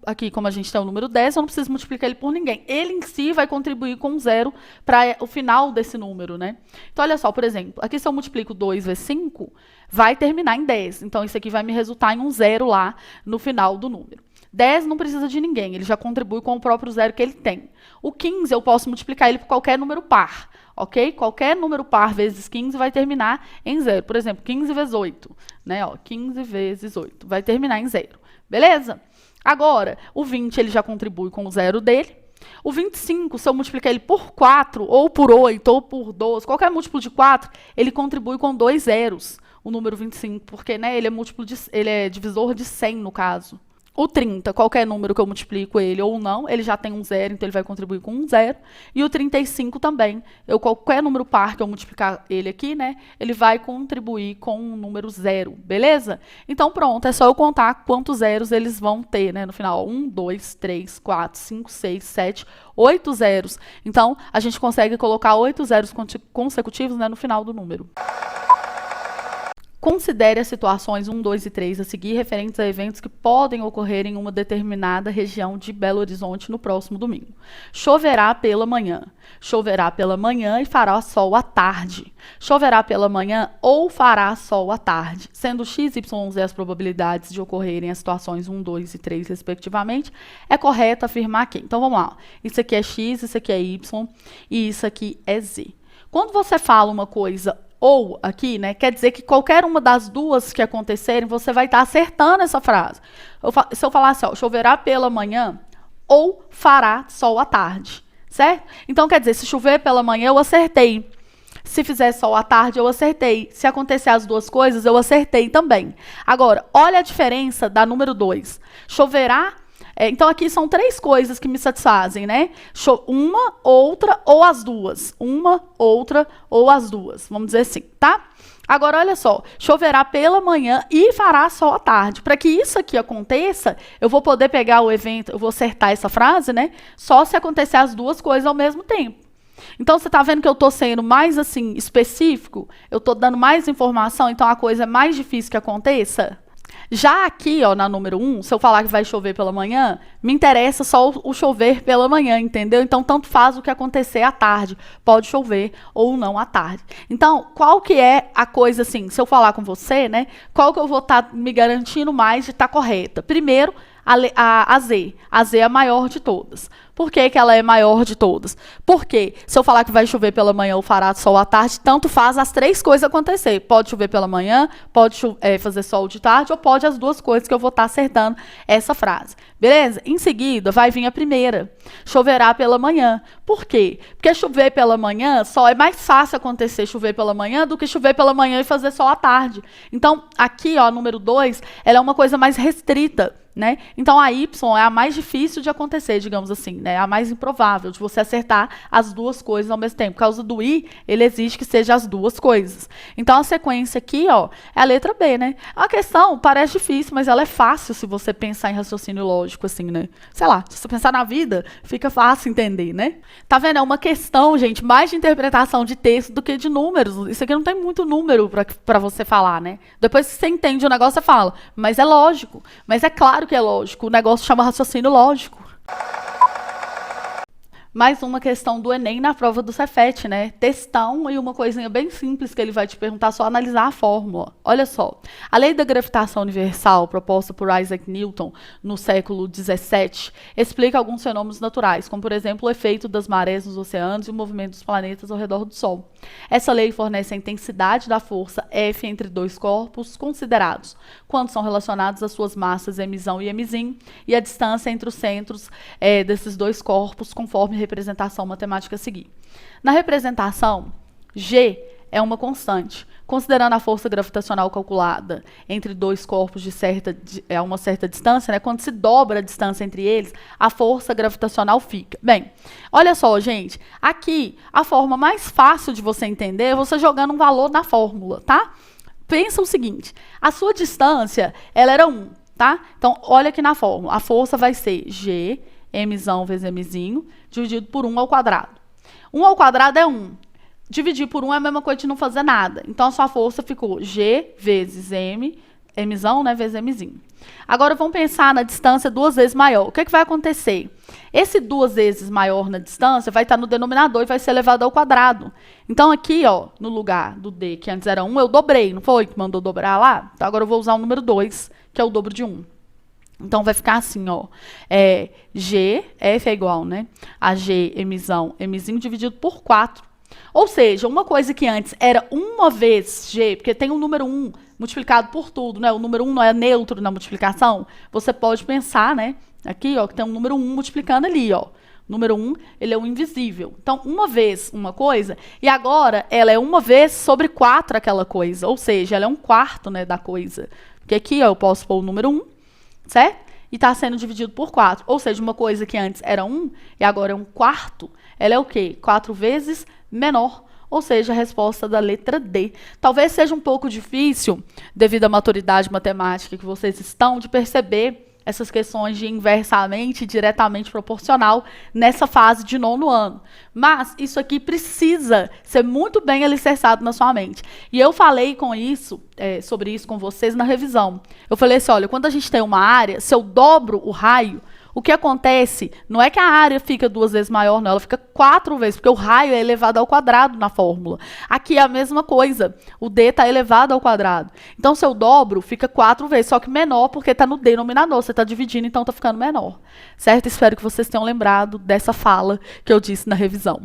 aqui como a gente tem o número 10, eu não preciso multiplicar ele por ninguém. Ele em si vai contribuir com 0 para o final desse número, né? Então, olha só, por exemplo, aqui se eu multiplico 2 vezes 5, vai terminar em 10. Então, isso aqui vai me resultar em um 0 lá no final do número. 10 não precisa de ninguém, ele já contribui com o próprio zero que ele tem. O 15 eu posso multiplicar ele por qualquer número par, ok? Qualquer número par vezes 15 vai terminar em zero. Por exemplo, 15 vezes 8, né? Ó, 15 vezes 8 vai terminar em zero, beleza? Agora, o 20 ele já contribui com o zero dele. O 25, se eu multiplicar ele por 4, ou por 8, ou por 12, qualquer múltiplo de 4, ele contribui com 2 zeros, o número 25, porque né, ele é divisor de 100 no caso. O 30, qualquer número que eu multiplico ele ou não, ele já tem um zero, então ele vai contribuir com um zero. E o 35 também, qualquer número par que eu multiplicar ele aqui, né, ele vai contribuir com um número zero, beleza? Então pronto, é só eu contar quantos zeros eles vão ter, né, no final. 1, 2, 3, 4, 5, 6, 7, 8 zeros. Então, a gente consegue colocar 8 zeros consecutivos, né, no final do número. Considere as situações 1, 2 e 3 a seguir referentes a eventos que podem ocorrer em uma determinada região de Belo Horizonte no próximo domingo. Choverá pela manhã. Choverá pela manhã e fará sol à tarde. Choverá pela manhã ou fará sol à tarde. Sendo x, y, z as probabilidades de ocorrerem as situações 1, 2 e 3, respectivamente, é correto afirmar que. Então, vamos lá. Isso aqui é x, isso aqui é y e isso aqui é z. Quando você fala uma coisa ou aqui, né, quer dizer que qualquer uma das duas que acontecerem, você vai estar acertando essa frase. Se eu falar assim, ó, choverá pela manhã ou fará sol à tarde, certo? Então, quer dizer, se chover pela manhã, eu acertei. Se fizer sol à tarde, eu acertei. Se acontecer as duas coisas, eu acertei também. Agora, olha a diferença da número 2. Choverá. Então, aqui são 3 coisas que me satisfazem, né? Uma, outra ou as duas. Uma, outra ou as duas. Vamos dizer assim, tá? Agora, olha só. Choverá pela manhã e fará sol à tarde. Para que isso aqui aconteça, eu vou poder pegar o evento, eu vou acertar essa frase, né? Só se acontecer as duas coisas ao mesmo tempo. Então, você está vendo que eu estou sendo mais, assim, específico? Eu estou dando mais informação, então a coisa é mais difícil que aconteça? Já aqui, ó, na número 1, se eu falar que vai chover pela manhã, me interessa só o chover pela manhã, entendeu? Então, tanto faz o que acontecer à tarde. Pode chover ou não à tarde. Então, qual que é a coisa, assim, se eu falar com você, né? Qual que eu vou estar me garantindo mais de estar correta? Primeiro, a Z. A Z é a maior de todas. Por que que ela é maior de todas? Porque se eu falar que vai chover pela manhã ou fará sol à tarde, tanto faz as 3 coisas acontecer. Pode chover pela manhã, pode fazer sol de tarde, ou pode as duas coisas que eu vou estar acertando essa frase. Beleza? Em seguida, vai vir a primeira. Choverá pela manhã. Por quê? Porque chover pela manhã só é mais fácil acontecer chover pela manhã do que chover pela manhã e fazer sol à tarde. Então, aqui, ó, número 2, ela é uma coisa mais restrita, né? Então, a Y é a mais difícil de acontecer, digamos assim, né? A mais improvável de você acertar as duas coisas ao mesmo tempo. Por causa do I, ele exige que seja as duas coisas. Então, a sequência aqui, ó, é a letra B, né? A questão parece difícil, mas ela é fácil se você pensar em raciocínio lógico, assim, né? Sei lá, se você pensar na vida, fica fácil entender, né? Tá vendo? É uma questão, gente, mais de interpretação de texto do que de números. Isso aqui não tem muito número para você falar, né? Depois que você entende o negócio, você fala, mas é lógico. Mas é claro que é lógico. O negócio chama raciocínio lógico. Mais uma questão do Enem na prova do Cefet, né? Textão e uma coisinha bem simples que ele vai te perguntar, só analisar a fórmula. Olha só, a lei da gravitação universal, proposta por Isaac Newton no século XVII, explica alguns fenômenos naturais, como, por exemplo, o efeito das marés nos oceanos e o movimento dos planetas ao redor do Sol. Essa lei fornece a intensidade da força F entre dois corpos considerados, quando são relacionados às suas massas emisão e emisim, e a distância entre os centros desses dois corpos, conforme representação matemática a seguir. Na representação, G é uma constante. Considerando a força gravitacional calculada entre dois corpos de uma certa distância, né, quando se dobra a distância entre eles, a força gravitacional fica. Bem, olha só, gente, aqui a forma mais fácil de você entender é você jogando um valor na fórmula, tá? Pensa o seguinte, a sua distância, ela era 1, tá? Então, olha aqui na fórmula, a força vai ser G, mzão vezes mzinho, dividido por 1 ao quadrado. 1 ao quadrado é 1. Dividir por 1 é a mesma coisa de não fazer nada. Então, a sua força ficou G vezes mzão, né, vezes mzinho. Agora, vamos pensar na distância 2 vezes maior. O que vai acontecer? Esse 2 vezes maior na distância vai estar no denominador e vai ser elevado ao quadrado. Então, aqui, ó, no lugar do D, que antes era 1, eu dobrei, não foi que mandou dobrar lá? Então, agora eu vou usar o número 2, que é o dobro de 1. Então, vai ficar assim, ó, G, F é igual, né, a G, mzinho dividido por 4. Ou seja, uma coisa que antes era uma vez G, porque tem o número 1 multiplicado por tudo, né, o número 1 não é neutro na multiplicação, você pode pensar, né, aqui, ó, que tem um número 1 multiplicando ali, ó. O número 1, ele é um invisível. Então, uma vez uma coisa, e agora ela é uma vez sobre 4 aquela coisa, ou seja, ela é um quarto, né, da coisa. Porque aqui, ó, eu posso pôr o número 1, certo? E está sendo dividido por 4. Ou seja, uma coisa que antes era 1 e agora é um quarto, ela é o quê? 4 vezes menor. Ou seja, a resposta da letra D. Talvez seja um pouco difícil, devido à maturidade matemática que vocês estão, de perceber essas questões de inversamente e diretamente proporcional nessa fase de 9º ano. Mas isso aqui precisa ser muito bem alicerçado na sua mente. E eu falei sobre isso com vocês na revisão. Eu falei assim, olha, quando a gente tem uma área, se eu dobro o raio, o que acontece não é que a área fica 2 vezes maior, não, ela fica 4 vezes, porque o raio é elevado ao quadrado na fórmula. Aqui é a mesma coisa, o D está elevado ao quadrado. Então, se eu dobro, fica 4 vezes, só que menor, porque está no denominador, você está dividindo, então está ficando menor. Certo? Espero que vocês tenham lembrado dessa fala que eu disse na revisão.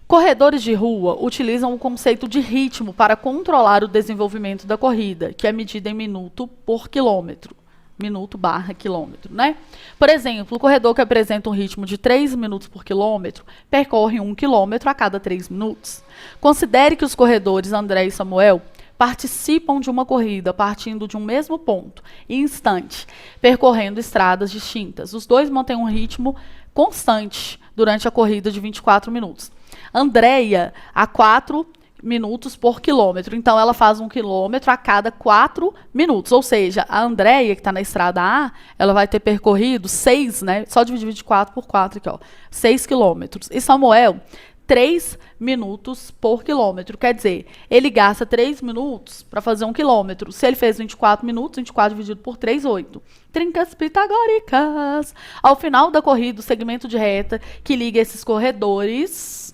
Corredores de rua utilizam o conceito de ritmo para controlar o desenvolvimento da corrida, que é medida em minuto por quilômetro. Minuto/quilômetro, né? Por exemplo, o corredor que apresenta um ritmo de 3 minutos por quilômetro percorre 1 quilômetro a cada 3 minutos. Considere que os corredores André e Samuel participam de uma corrida partindo de um mesmo ponto e instante, percorrendo estradas distintas. Os dois mantêm um ritmo constante durante a corrida de 24 minutos. Andréia, a 4 minutos por quilômetro. Então, ela faz 1 quilômetro a cada 4 minutos. Ou seja, a Andréia, que está na estrada A, ela vai ter percorrido 6, né? Só dividir 24 por 4 aqui, ó. 6 quilômetros. E Samuel, 3 minutos por quilômetro. Quer dizer, ele gasta 3 minutos para fazer 1 quilômetro. Se ele fez 24 minutos, 24 dividido por 3, 8. Trincas pitagóricas. Ao final da corrida, o segmento de reta que liga esses corredores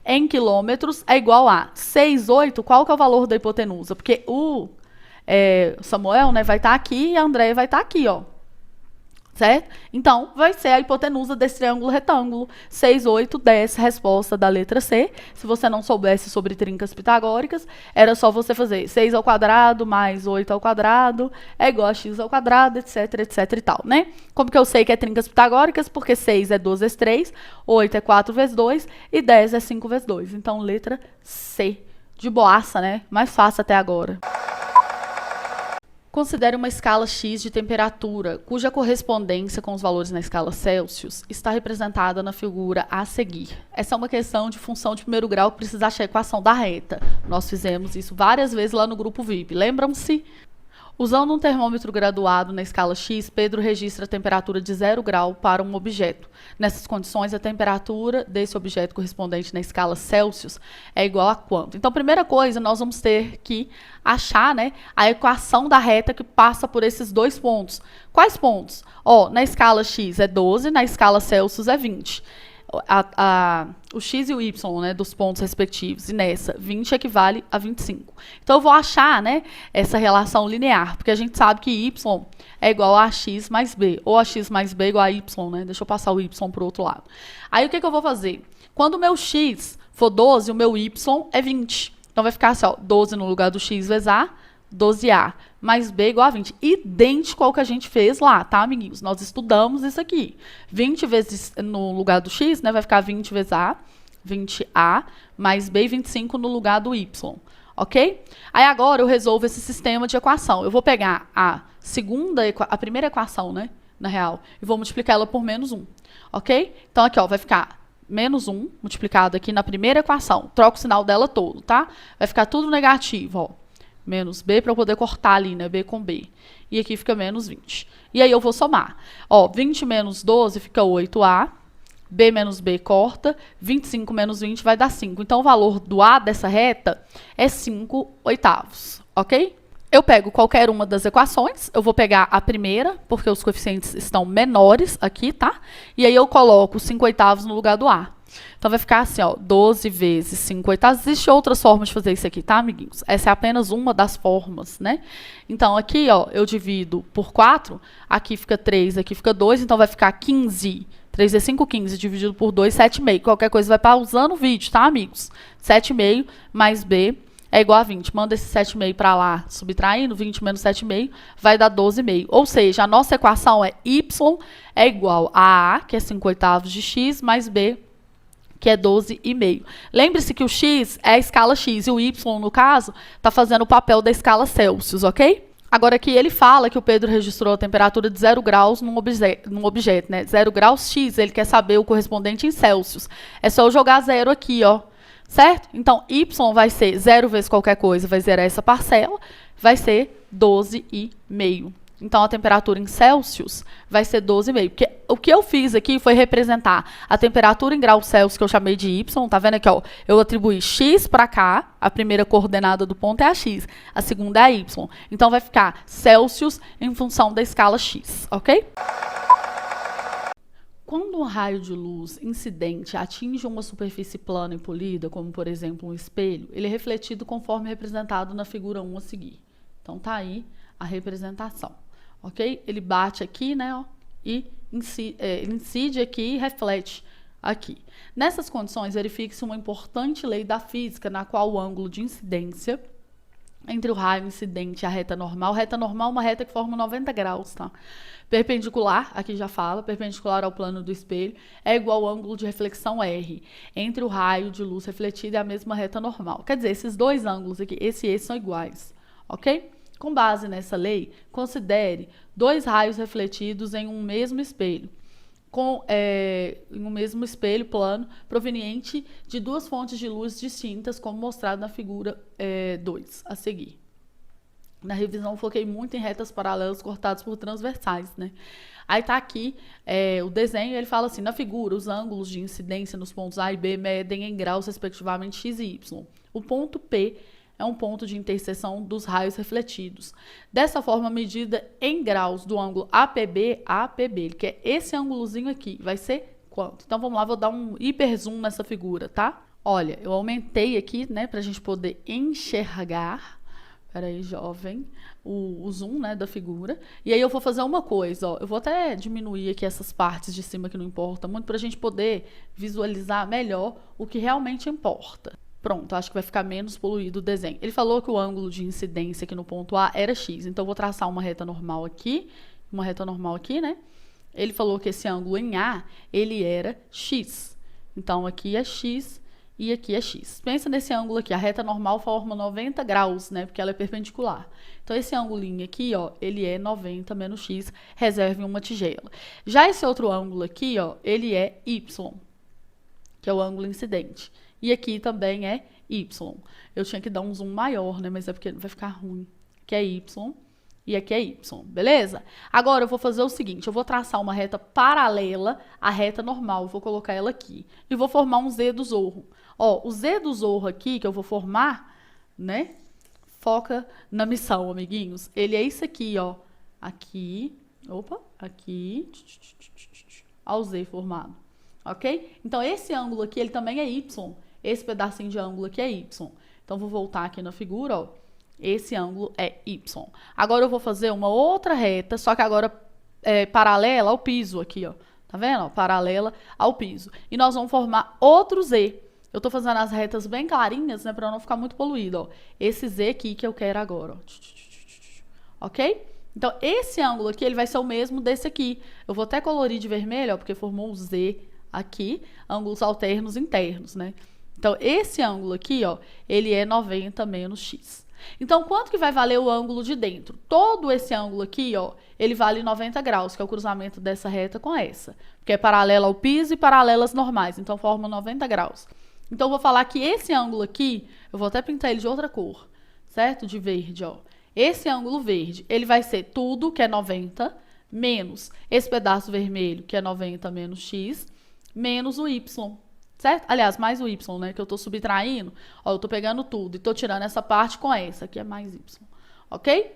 em quilômetros é igual a 6, 8. Qual que é o valor da hipotenusa? Porque o Samuel, né, vai estar aqui e a Andréia vai estar aqui, ó. Certo? Então, vai ser a hipotenusa desse triângulo retângulo. 6, 8, 10, resposta da letra C. Se você não soubesse sobre trincas pitagóricas, era só você fazer 6 ao quadrado mais 8 ao quadrado é igual a x ao quadrado, etc, etc e tal, né? Como que eu sei que é trincas pitagóricas? Porque 6 é 2 vezes 3, 8 é 4 vezes 2 e 10 é 5 vezes 2. Então, letra C. De boaça, né? Mais fácil até agora. Considere uma escala X de temperatura, cuja correspondência com os valores na escala Celsius está representada na figura a seguir. Essa é uma questão de função de primeiro grau que precisa achar a equação da reta. Nós fizemos isso várias vezes lá no grupo VIP. Lembram-se? Usando um termômetro graduado na escala X, Pedro registra a temperatura de 0 grau para um objeto. Nessas condições, a temperatura desse objeto correspondente na escala Celsius é igual a quanto? Então, primeira coisa, nós vamos ter que achar, né, a equação da reta que passa por esses dois pontos. Quais pontos? Na escala X é 12, na escala Celsius é 20. O x e o y, né, dos pontos respectivos, e nessa 20 equivale a 25. Então eu vou achar, né, essa relação linear, porque a gente sabe que y é igual a x mais b, ou a x mais b é igual a y, né? Deixa eu passar o y para o outro lado. Aí o que eu vou fazer? Quando o meu x for 12, o meu y é 20. Então vai ficar assim, 12 no lugar do x vezes a, 12a mais b igual a 20. Idêntico ao que a gente fez lá, tá, amiguinhos? Nós estudamos isso aqui. 20 vezes no lugar do x, né, vai ficar 20 vezes a, 20a, mais b e 25 no lugar do y, ok? Aí agora eu resolvo esse sistema de equação. Eu vou pegar a primeira equação, né, na real, e vou multiplicar ela por menos 1, ok? Então aqui, vai ficar menos 1 multiplicado aqui na primeira equação. Troco o sinal dela todo, tá? Vai ficar tudo negativo, menos b, para eu poder cortar ali, né, b com b. E aqui fica menos 20. E aí eu vou somar. 20 menos 12 fica 8a, b menos b corta, 25 menos 20 vai dar 5. Então, o valor do a dessa reta é 5/8, ok? Eu pego qualquer uma das equações, eu vou pegar a primeira, porque os coeficientes estão menores aqui, tá? E aí eu coloco 5/8 no lugar do a. Então vai ficar assim, 12 vezes 5/8. Existem outras formas de fazer isso aqui, tá, amiguinhos? Essa é apenas uma das formas, né? Então aqui, eu divido por 4, aqui fica 3, aqui fica 2, então vai ficar 15. 3 vezes 5, 15, dividido por 2, 7,5. Qualquer coisa vai pausando o vídeo, tá, amigos? 7,5 mais b é igual a 20. Manda esse 7,5 para lá, subtraindo, 20 menos 7,5 vai dar 12,5. Ou seja, a nossa equação é y é igual a a, que é 5/8 de x, mais b, que é 12,5. Lembre-se que o x é a escala x e o y, no caso, está fazendo o papel da escala Celsius, ok? Agora aqui ele fala que o Pedro registrou a temperatura de 0 graus num objeto, né? 0 graus x, ele quer saber o correspondente em Celsius. É só eu jogar 0 aqui, certo? Então, y vai ser 0 vezes qualquer coisa, vai zerar essa parcela, vai ser 12,5. Então, a temperatura em Celsius vai ser 12,5. Porque o que eu fiz aqui foi representar a temperatura em graus Celsius, que eu chamei de Y. Tá vendo aqui, eu atribuí x para cá, a primeira coordenada do ponto é a x, a segunda é a y. Então, vai ficar Celsius em função da escala x, ok? Quando um raio de luz incidente atinge uma superfície plana e polida, como, por exemplo, um espelho, ele é refletido conforme representado na figura 1 a seguir. Então, tá aí a representação. Ok? Ele bate aqui, né, e incide aqui e reflete aqui. Nessas condições, verifique-se uma importante lei da física, na qual o ângulo de incidência entre o raio incidente e a reta normal é uma reta que forma 90 graus, tá? Perpendicular, aqui já fala, perpendicular ao plano do espelho, é igual ao ângulo de reflexão R, entre o raio de luz refletido e a mesma reta normal. Quer dizer, esses dois ângulos aqui, esse e esse, são iguais, ok? Com base nessa lei, considere dois raios refletidos em um mesmo espelho, em um mesmo espelho plano, proveniente de duas fontes de luz distintas, como mostrado na figura 2, a seguir. Na revisão, foquei muito em retas paralelas cortadas por transversais, né? Aí tá aqui o desenho, ele fala assim, na figura, os ângulos de incidência nos pontos A e B medem em graus, respectivamente, x e y. O ponto P é um ponto de interseção dos raios refletidos. Dessa forma, a medida em graus do ângulo APB, que é esse ângulozinho aqui, vai ser quanto? Então, vamos lá, vou dar um hiper zoom nessa figura, tá? Olha, eu aumentei aqui, né, pra gente poder enxergar. Peraí, jovem, o zoom, né, da figura. E aí eu vou fazer uma coisa, eu vou até diminuir aqui essas partes de cima que não importa muito, pra gente poder visualizar melhor o que realmente importa. Pronto, acho que vai ficar menos poluído o desenho. Ele falou que o ângulo de incidência aqui no ponto A era x. Então, eu vou traçar uma reta normal aqui, né? Ele falou que esse ângulo em A, ele era x. Então, aqui é x e aqui é x. Pensa nesse ângulo aqui, a reta normal forma 90 graus, né, porque ela é perpendicular. Então, esse ângulinho aqui, ó, ele é 90 menos x, reserve uma tigela. Já esse outro ângulo aqui, ó, ele é y, que é o ângulo incidente. E aqui também é y. Eu tinha que dar um zoom maior, né, mas é porque vai ficar ruim. Aqui é y. E aqui é y, beleza? Agora eu vou fazer o seguinte, eu vou traçar uma reta paralela à reta normal, vou colocar ela aqui. E vou formar um Z do zorro. Ó, o Z do zorro aqui, que eu vou formar, né? Foca na missão, amiguinhos. Ele é isso aqui, ó. Aqui, opa, aqui. Ó o Z formado, ok? Então, esse ângulo aqui, ele também é y. Esse pedacinho de ângulo aqui é y. Então, vou voltar aqui na figura, ó. Esse ângulo é y. Agora eu vou fazer uma outra reta, só que agora paralela ao piso aqui, ó. Tá vendo? Ó, paralela ao piso. E nós vamos formar outro Z. Eu tô fazendo as retas bem clarinhas, né, para não ficar muito poluído, ó. Esse Z aqui que eu quero agora, ó. Ok? Então, esse ângulo aqui, ele vai ser o mesmo desse aqui. Eu vou até colorir de vermelho, ó, porque formou um Z aqui, ângulos alternos internos, né? Então, esse ângulo aqui, ó, ele é 90 menos x. Então, quanto que vai valer o ângulo de dentro? Todo esse ângulo aqui, ó, ele vale 90 graus, que é o cruzamento dessa reta com essa. Porque é paralela ao piso e paralelas normais, então forma 90 graus. Então, eu vou falar que esse ângulo aqui, eu vou até pintar ele de outra cor, certo? De verde, ó. Esse ângulo verde, ele vai ser tudo, que é 90, menos esse pedaço vermelho, que é 90 menos x, menos o y. Certo? Aliás, mais o y, né? Que eu tô subtraindo. Ó, eu tô pegando tudo e tô tirando essa parte com essa. Aqui é mais y. Ok?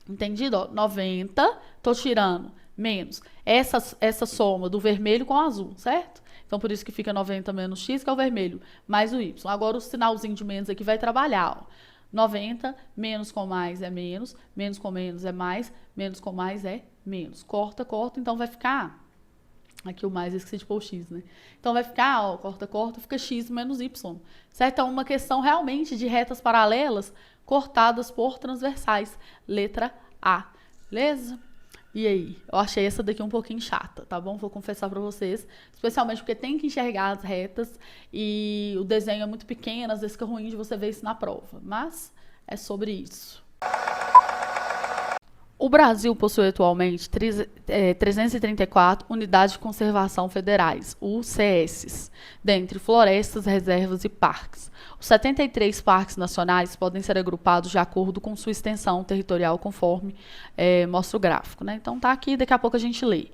Entendido? Ó, 90, tô tirando menos essa soma do vermelho com o azul, certo? Então, por isso que fica 90 menos x, que é o vermelho, mais o y. Agora, o sinalzinho de menos aqui vai trabalhar, ó. 90, menos com mais é menos com menos é mais, menos com mais é menos. Corta, corta, então vai ficar... Aqui o mais, esqueci de pôr o x, né? Então, vai ficar, ó, corta, corta, fica x menos y. Certo? É uma questão realmente de retas paralelas cortadas por transversais. Letra A. Beleza? E aí? Eu achei essa daqui um pouquinho chata, tá bom? Vou confessar pra vocês. Especialmente porque tem que enxergar as retas e o desenho é muito pequeno, às vezes fica ruim de você ver isso na prova. Mas é sobre isso. O Brasil possui atualmente 334 unidades de conservação federais, UCS, dentre florestas, reservas e parques. Os 73 parques nacionais podem ser agrupados de acordo com sua extensão territorial, conforme mostra o gráfico, né? Então, tá aqui, daqui a pouco a gente lê.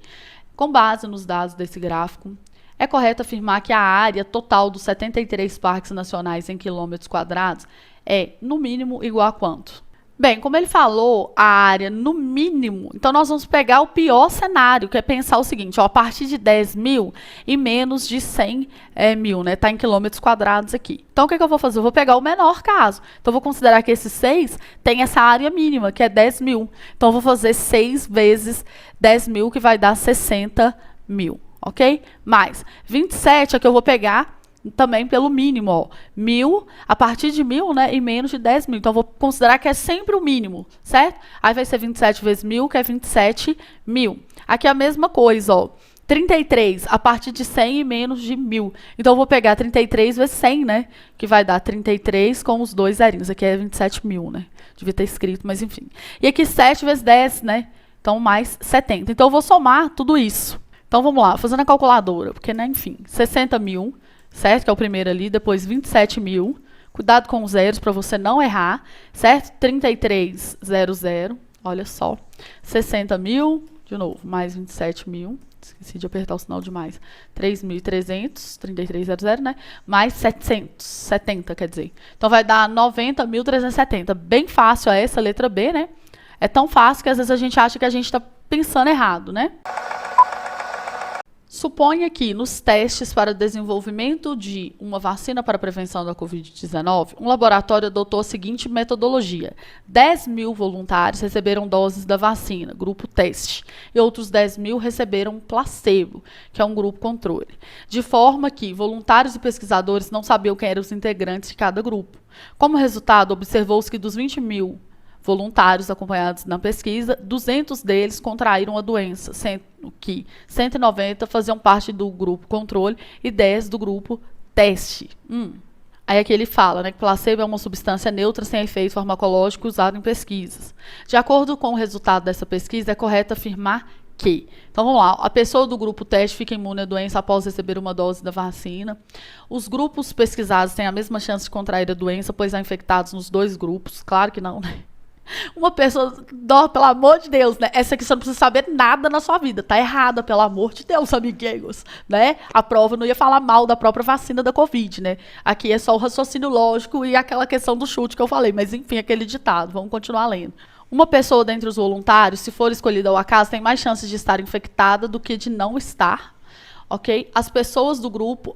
Com base nos dados desse gráfico, é correto afirmar que a área total dos 73 parques nacionais em quilômetros quadrados é, no mínimo, igual a quanto? Bem, como ele falou, a área no mínimo, então nós vamos pegar o pior cenário, que é pensar o seguinte, ó, a partir de 10 mil e menos de 100 mil, né? Tá em quilômetros quadrados aqui. Então, o que eu vou fazer? Eu vou pegar o menor caso. Então, eu vou considerar que esses 6 tem essa área mínima, que é 10 mil. Então, eu vou fazer 6 vezes 10 mil, que vai dar 60 mil, ok? Mais 27 é que eu vou pegar também pelo mínimo, ó, 1.000, a partir de 1.000, né, e menos de 10 mil. Então, eu vou considerar que é sempre o mínimo, certo? Aí vai ser 27 vezes 1.000, que é 27 mil. Aqui é a mesma coisa, ó, 33, a partir de 100 e menos de 1.000. Então, eu vou pegar 33 vezes 100, né, que vai dar 33 com os dois zerinhos. Aqui é 27 mil, né, devia ter escrito, mas enfim. E aqui 7 vezes 10, né, então mais 70. Então, eu vou somar tudo isso. Então, vamos lá, fazendo a calculadora, porque, né, enfim, 60 mil, certo? Que é o primeiro ali, depois 27 mil. Cuidado com os zeros para você não errar, certo? 3300, olha só. 60 mil, de novo, mais 27 mil. Esqueci de apertar o sinal de mais. 3.300, 3300, né? Mais 770, quer dizer. Então, vai dar 90.370. Bem fácil essa, letra B, né? É tão fácil que às vezes a gente acha que a gente está pensando errado, né? Suponha que, nos testes para o desenvolvimento de uma vacina para a prevenção da Covid-19, um laboratório adotou a seguinte metodologia. 10 mil voluntários receberam doses da vacina, grupo teste, e outros 10 mil receberam placebo, que é um grupo controle. De forma que voluntários e pesquisadores não sabiam quem eram os integrantes de cada grupo. Como resultado, observou-se que dos 20 mil voluntários acompanhados na pesquisa, 200 deles contraíram a doença, sendo que 190 faziam parte do grupo controle e 10 do grupo teste. Aí aqui ele fala, né, que placebo é uma substância neutra sem efeito farmacológico usado em pesquisas. De acordo com o resultado dessa pesquisa, é correto afirmar que... Então vamos lá, a pessoa do grupo teste fica imune à doença após receber uma dose da vacina. Os grupos pesquisados têm a mesma chance de contrair a doença, pois há infectados nos dois grupos. Claro que não, né? Uma pessoa, pelo amor de Deus, né? Essa aqui você não precisa saber nada na sua vida. Tá errada, pelo amor de Deus, amiguinhos, né? A prova não ia falar mal da própria vacina da Covid, né? Aqui é só o raciocínio lógico e aquela questão do chute que eu falei. Mas, enfim, aquele ditado. Vamos continuar lendo. Uma pessoa dentre os voluntários, se for escolhida ao acaso, tem mais chances de estar infectada do que de não estar. Ok? As pessoas do grupo...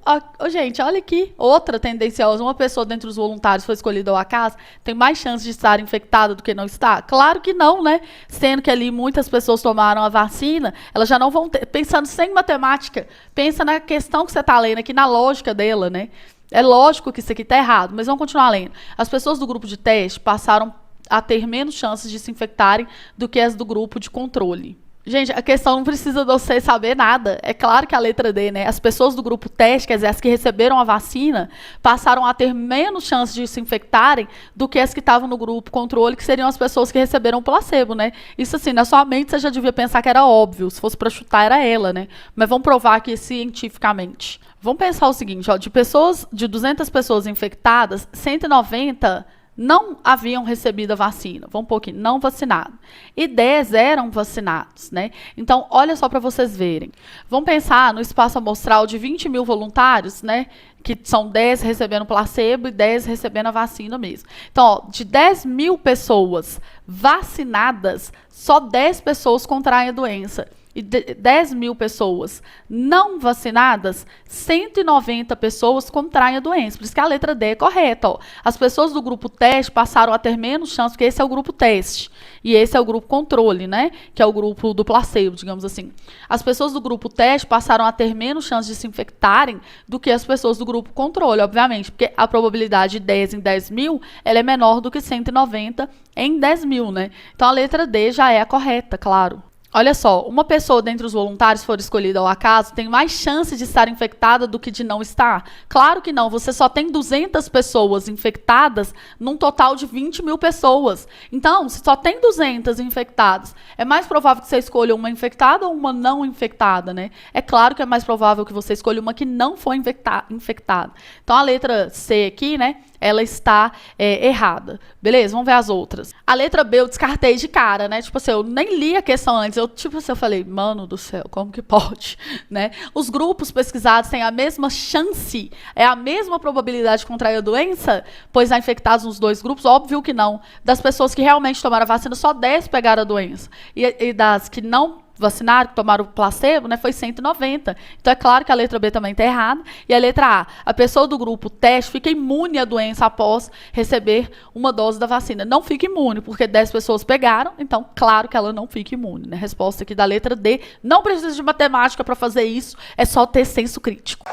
gente, olha aqui. Outra tendenciosa. Uma pessoa dentre os voluntários foi escolhida ao acaso, tem mais chance de estar infectada do que não estar? Claro que não, né? Sendo que ali muitas pessoas tomaram a vacina, elas já não vão ter... Pensando sem matemática, pensa na questão que você está lendo aqui, na lógica dela, né? É lógico que isso aqui está errado, mas vamos continuar lendo. As pessoas do grupo de teste passaram a ter menos chances de se infectarem do que as do grupo de controle. Gente, a questão não precisa de você saber nada. É claro que a letra D, né? As pessoas do grupo teste, quer dizer, as que receberam a vacina, passaram a ter menos chances de se infectarem do que as que estavam no grupo controle, que seriam as pessoas que receberam o placebo, né? Isso assim, na sua mente você já devia pensar que era óbvio. Se fosse para chutar, era ela, né? Mas vamos provar aqui cientificamente. Vamos pensar o seguinte, ó, de 200 pessoas infectadas, 190 não haviam recebido a vacina, vamos pôr aqui, não vacinado. E 10 eram vacinados, né? Então, olha só para vocês verem. Vamos pensar no espaço amostral de 20 mil voluntários, né? Que são 10 recebendo placebo e 10 recebendo a vacina mesmo. Então, ó, de 10 mil pessoas vacinadas, só 10 pessoas contraem a doença. E 10 mil pessoas não vacinadas, 190 pessoas contraem a doença. Por isso que a letra D é correta. Ó. As pessoas do grupo teste passaram a ter menos chance, porque esse é o grupo teste. E esse é o grupo controle, né? Que é o grupo do placebo, digamos assim. As pessoas do grupo teste passaram a ter menos chance de se infectarem do que as pessoas do grupo controle, obviamente. Porque a probabilidade de 10 em 10 mil, ela é menor do que 190 em 10 mil, né? Então a letra D já é a correta, claro. Olha só, uma pessoa dentre os voluntários for escolhida ao acaso tem mais chance de estar infectada do que de não estar? Claro que não, você só tem 200 pessoas infectadas num total de 20 mil pessoas. Então, se só tem 200 infectadas, é mais provável que você escolha uma infectada ou uma não infectada, né? É claro que é mais provável que você escolha uma que não foi infectada. Então, a letra C aqui, né? Ela está errada. Beleza? Vamos ver as outras. A letra B eu descartei de cara, né? Tipo assim, eu nem li a questão antes. Eu falei, mano do céu, como que pode? Né? Os grupos pesquisados têm a mesma chance, é a mesma probabilidade de contrair a doença, pois há infectados nos dois grupos? Óbvio que não. Das pessoas que realmente tomaram a vacina, só 10 pegaram a doença. E das que não vacinaram, que tomaram o placebo, né, foi 190. Então é claro que a letra B também está errada. E a letra A pessoa do grupo teste fica imune à doença após receber uma dose da vacina. Não fica imune, porque 10 pessoas pegaram, então claro que ela não fica imune, né? Resposta aqui da letra D. Não precisa de matemática para fazer isso, é só ter senso crítico.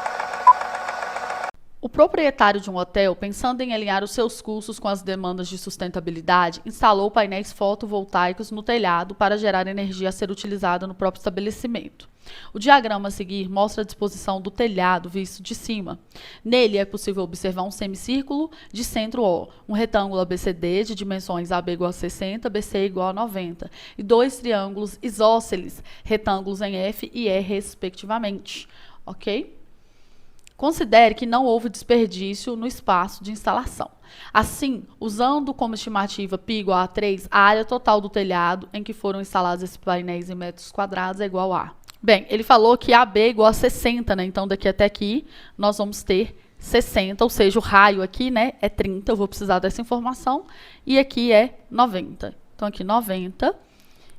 O proprietário de um hotel, pensando em alinhar os seus custos com as demandas de sustentabilidade, instalou painéis fotovoltaicos no telhado para gerar energia a ser utilizada no próprio estabelecimento. O diagrama a seguir mostra a disposição do telhado visto de cima. Nele é possível observar um semicírculo de centro O, um retângulo ABCD de dimensões AB igual a 60, BC igual a 90, e dois triângulos isósceles, retângulos em F e E, respectivamente. Ok? Considere que não houve desperdício no espaço de instalação. Assim, usando como estimativa π igual a 3, a área total do telhado em que foram instalados esses painéis em metros quadrados é igual a... Bem, ele falou que AB é igual a 60, né? Então, daqui até aqui, nós vamos ter 60, ou seja, o raio aqui, né, é 30, eu vou precisar dessa informação, e aqui é 90. Então, aqui 90...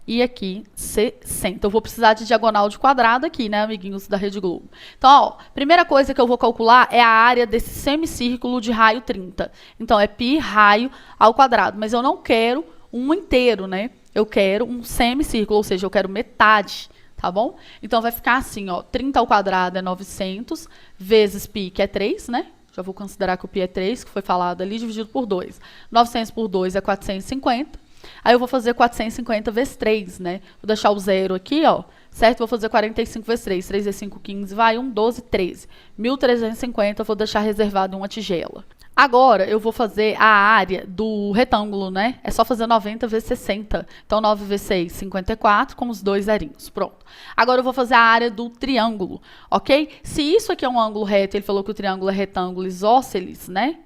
e aqui 60. Eu vou precisar de diagonal de quadrado aqui, né, amiguinhos da Rede Globo. Então, ó, primeira coisa que eu vou calcular é a área desse semicírculo de raio 30. Então, é π raio ao quadrado. Mas eu não quero um inteiro, né? Eu quero um semicírculo, ou seja, eu quero metade, tá bom? Então, vai ficar assim, ó, 30 ao quadrado é 900, vezes π, que é 3, né? Já vou considerar que o π é 3, que foi falado ali, dividido por 2. 900 por 2 é 450. Aí eu vou fazer 450 vezes 3, né? Vou deixar o zero aqui, ó. certo? Vou fazer 45 vezes 3. 3 vezes 5, 15, vai 1, 12, 13. 1.350, vou deixar reservado uma tigela. Agora, eu vou fazer a área do retângulo, né? É só fazer 90 vezes 60. Então, 9 vezes 6, 54, com os dois zerinhos. Pronto. Agora, eu vou fazer a área do triângulo, ok? Se isso aqui é um ângulo reto, ele falou que o triângulo é retângulo isósceles, né?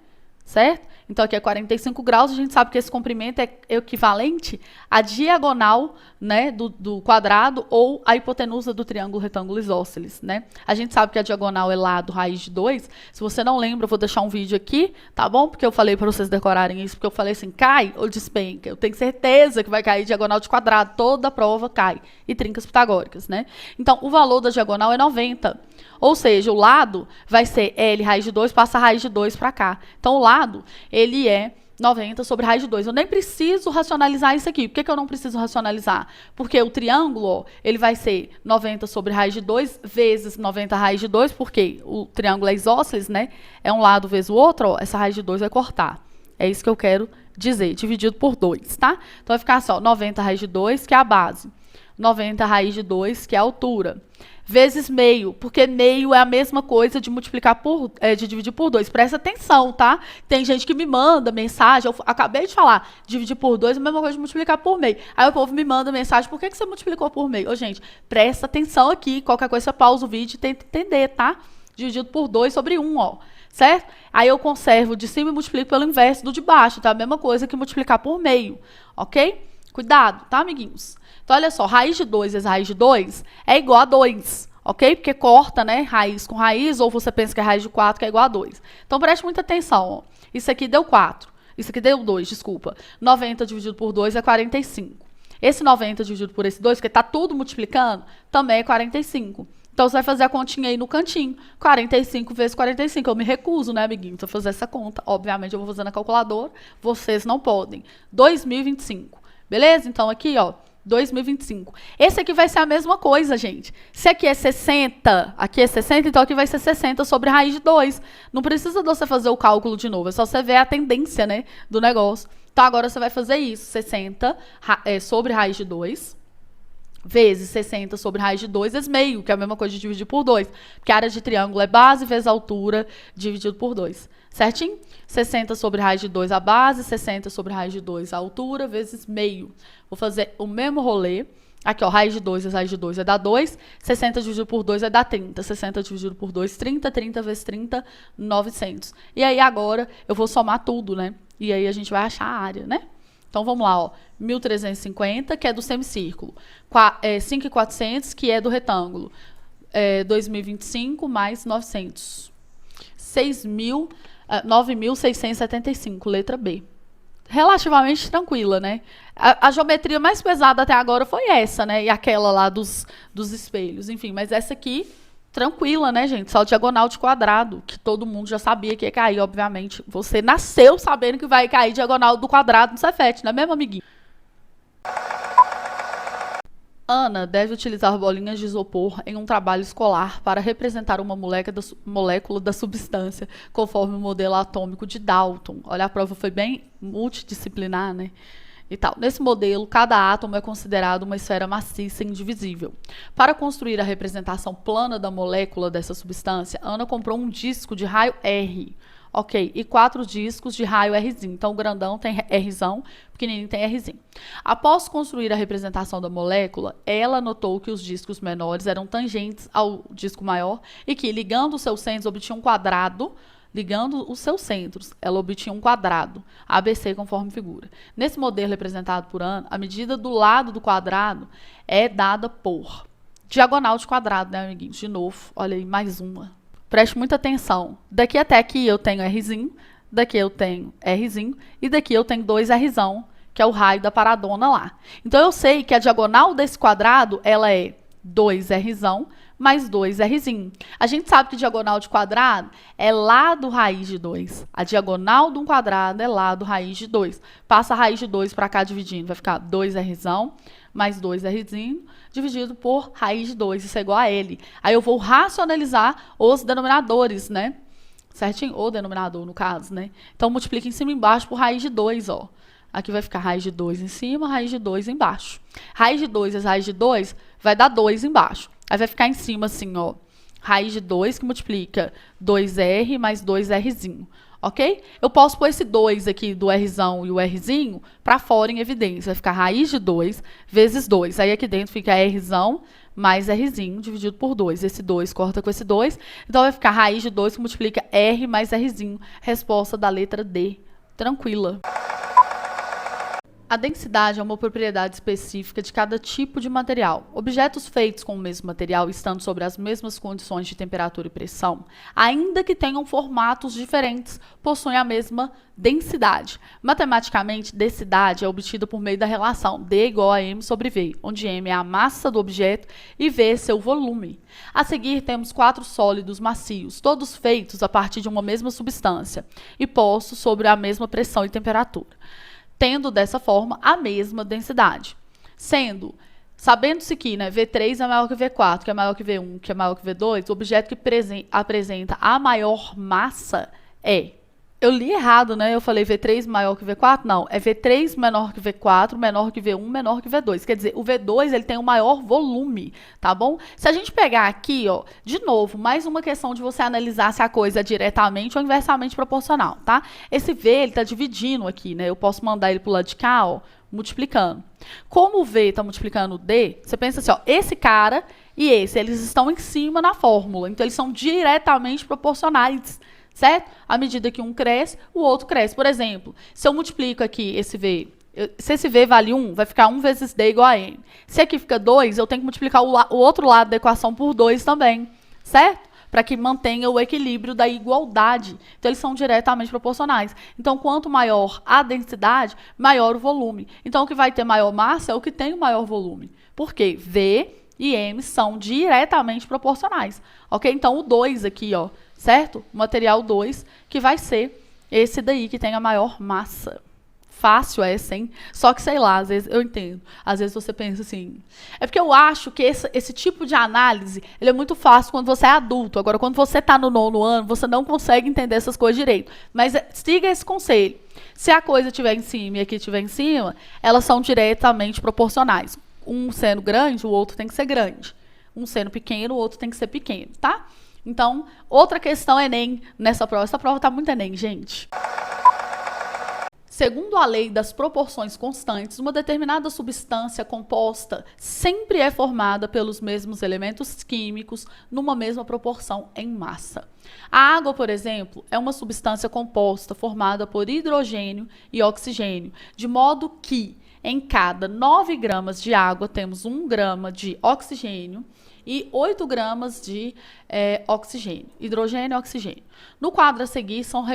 Certo? Então, aqui é 45 graus, a gente sabe que esse comprimento é equivalente à diagonal, né, do quadrado ou à hipotenusa do triângulo retângulo isósceles, né? A gente sabe que a diagonal é lado raiz de 2. Se você não lembra, eu vou deixar um vídeo aqui, tá bom? Porque eu falei para vocês decorarem isso, porque eu falei assim, cai ou despenca? Eu tenho certeza que vai cair diagonal de quadrado, toda a prova cai. E trincas pitagóricas, né? Então, o valor da diagonal é 90. Ou seja, o lado vai ser L raiz de 2, passa a raiz de 2 para cá. Então, o lado, ele é 90 sobre raiz de 2. Eu nem preciso racionalizar isso aqui. Por que eu não preciso racionalizar? Porque o triângulo, ó, ele vai ser 90 sobre raiz de 2 vezes 90 raiz de 2, porque o triângulo é isósceles, né? É um lado vezes o outro, ó, essa raiz de 2 vai cortar. É isso que eu quero dizer, dividido por 2, tá? Então, vai ficar só 90 raiz de 2, que é a base. 90 raiz de 2, que é a altura. Vezes meio, porque meio é a mesma coisa de multiplicar por, de dividir por 2. Presta atenção, tá? Tem gente que me manda mensagem, eu acabei de falar, dividir por 2 é a mesma coisa de multiplicar por meio. Aí o povo me manda mensagem, por que você multiplicou por meio? Ô, gente, presta atenção aqui, qualquer coisa você pausa o vídeo e tenta entender, tá? Dividido por 2 sobre 1, ó. Certo? Aí eu conservo de cima e multiplico pelo inverso do de baixo, tá? A mesma coisa que multiplicar por meio, ok? Cuidado, tá, amiguinhos? Então, olha só, raiz de 2 vezes raiz de 2 é igual a 2, ok? Porque corta, né, raiz com raiz, ou você pensa que é raiz de 4, que é igual a 2. Então, preste muita atenção, ó. Isso aqui deu 4. Isso aqui deu 2, desculpa. 90 dividido por 2 é 45. Esse 90 dividido por esse 2, porque está tudo multiplicando, também é 45. Então, você vai fazer a continha aí no cantinho. 45 vezes 45. Eu me recuso, né, amiguinhos, a fazer essa conta. Obviamente, eu vou fazer na calculadora. Vocês não podem. 2025. Beleza? Então, aqui, ó, 2025. Esse aqui vai ser a mesma coisa, gente. Se aqui é 60, então aqui vai ser 60 sobre raiz de 2. Não precisa de você fazer o cálculo de novo, é só você ver a tendência, né, do negócio. Então, agora você vai fazer isso, 60 sobre raiz de 2, vezes 60 sobre raiz de 2 vezes meio, que é a mesma coisa de dividir por 2. Porque a área de triângulo é base vezes altura dividido por 2. Certinho? 60 sobre raiz de 2 a base, 60 sobre raiz de 2 a altura, vezes meio. Vou fazer o mesmo rolê. Aqui, ó, raiz de 2 vezes raiz de 2 vai dar 2. 60 dividido por 2 vai dar 30. 60 dividido por 2, 30. 30 vezes 30, 900. E aí, agora, eu vou somar tudo, né? E aí, a gente vai achar a área, né? Então, vamos lá, ó. 1.350, que é do semicírculo. 5.400, que é do retângulo. 2025 mais 900. 9.675, letra B. Relativamente tranquila, né? A geometria mais pesada até agora foi essa, né? E aquela lá dos espelhos. Enfim, mas essa aqui, tranquila, né, gente? Só diagonal de quadrado, que todo mundo já sabia que ia cair, obviamente. Você nasceu sabendo que vai cair diagonal do quadrado no Cefet, não é mesmo, amiguinho? Ana deve utilizar bolinhas de isopor em um trabalho escolar para representar uma molécula da substância, conforme o modelo atômico de Dalton. Olha, a prova foi bem multidisciplinar, né? E tal. Nesse modelo, cada átomo é considerado uma esfera maciça e indivisível. Para construir a representação plana da molécula dessa substância, Ana comprou um disco de raio R. Ok, e 4 discos de raio Rzinho. Então, o grandão tem Rzão, o pequenininho tem Rzinho. Após construir a representação da molécula, ela notou que os discos menores eram tangentes ao disco maior e que, ligando os seus centros, obtinha um quadrado. Ligando os seus centros, ela obtinha um quadrado, ABC conforme figura. Nesse modelo representado por Ana, a medida do lado do quadrado é dada por diagonal de quadrado, né, amiguinhos? De novo, olha aí, mais uma. Preste muita atenção. Daqui até aqui eu tenho Rzinho, daqui eu tenho Rzinho, e daqui eu tenho 2 Rzão, que é o raio da paradona lá. Então, eu sei que a diagonal desse quadrado, ela é 2 Rzão, mais 2 Rzinho. A gente sabe que diagonal de quadrado é lado raiz de 2. A diagonal de um quadrado é lado raiz de 2. Passa a raiz de 2 para cá dividindo, vai ficar 2 Rzão mais 2 Rzinho, dividido por raiz de 2, isso é igual a L. Aí eu vou racionalizar os denominadores, né? Certinho? O denominador, no caso, né? Então, multiplica em cima e embaixo por raiz de 2, ó. Aqui vai ficar raiz de 2 em cima, raiz de 2 embaixo. Raiz de 2 vezes raiz de 2 vai dar 2 embaixo. Aí vai ficar em cima assim, ó, raiz de 2 que multiplica 2R mais 2Rzinho. Ok? Eu posso pôr esse 2 aqui do Rzão e o Rzinho para fora em evidência. Vai ficar raiz de 2 vezes 2. Aí aqui dentro fica Rzão mais Rzinho dividido por 2. Esse 2 corta com esse 2. Então vai ficar raiz de 2 que multiplica R mais Rzinho. Resposta da letra D. Tranquila. A densidade é uma propriedade específica de cada tipo de material. Objetos feitos com o mesmo material, estando sobre as mesmas condições de temperatura e pressão, ainda que tenham formatos diferentes, possuem a mesma densidade. Matematicamente, densidade é obtida por meio da relação D igual a M sobre V, onde M é a massa do objeto e V é seu volume. A seguir, temos 4 sólidos macios, todos feitos a partir de uma mesma substância e postos sobre a mesma pressão e temperatura, tendo dessa forma a mesma densidade. Sabendo-se que, né, V3 é maior que V4, que é maior que V1, que é maior que V2, o objeto que apresenta a maior massa é... Eu li errado, né? Eu falei V3 maior que V4? Não, é V3 menor que V4, menor que V1, menor que V2. Quer dizer, o V2 ele tem o maior volume, tá bom? Se a gente pegar aqui, ó, de novo, mais uma questão de você analisar se a coisa é diretamente ou inversamente proporcional, tá? Esse V, ele tá dividindo aqui, né? Eu posso mandar ele pro lado de cá, ó, multiplicando. Como o V tá multiplicando o D, você pensa assim, ó, esse cara e esse, eles estão em cima na fórmula, então eles são diretamente proporcionais, certo? À medida que um cresce, o outro cresce. Por exemplo, se eu multiplico aqui esse V, se esse V vale 1, vai ficar 1 vezes D igual a M. Se aqui fica 2, eu tenho que multiplicar o outro lado da equação por 2 também, certo? Para que mantenha o equilíbrio da igualdade. Então, eles são diretamente proporcionais. Então, quanto maior a densidade, maior o volume. Então, o que vai ter maior massa é o que tem o maior volume. Por quê? V e M são diretamente proporcionais. Ok? Então, o 2 aqui, ó, certo? O material 2, que vai ser esse daí que tem a maior massa. Fácil essa, hein? Só que, sei lá, às vezes eu entendo. Às vezes você pensa assim... É porque eu acho que esse tipo de análise, ele é muito fácil quando você é adulto. Agora, quando você está no 9º ano, você não consegue entender essas coisas direito. Mas siga esse conselho. Se a coisa estiver em cima e aqui estiver em cima, elas são diretamente proporcionais. Um sendo grande, o outro tem que ser grande. Um sendo pequeno, o outro tem que ser pequeno, tá? Então, outra questão Enem nessa prova. Essa prova tá muito Enem, gente. Segundo a lei das proporções constantes, uma determinada substância composta sempre é formada pelos mesmos elementos químicos numa mesma proporção em massa. A água, por exemplo, é uma substância composta formada por hidrogênio e oxigênio, de modo que em cada 9 gramas de água temos 1 grama de oxigênio e 8 gramas de hidrogênio e oxigênio. No quadro a seguir são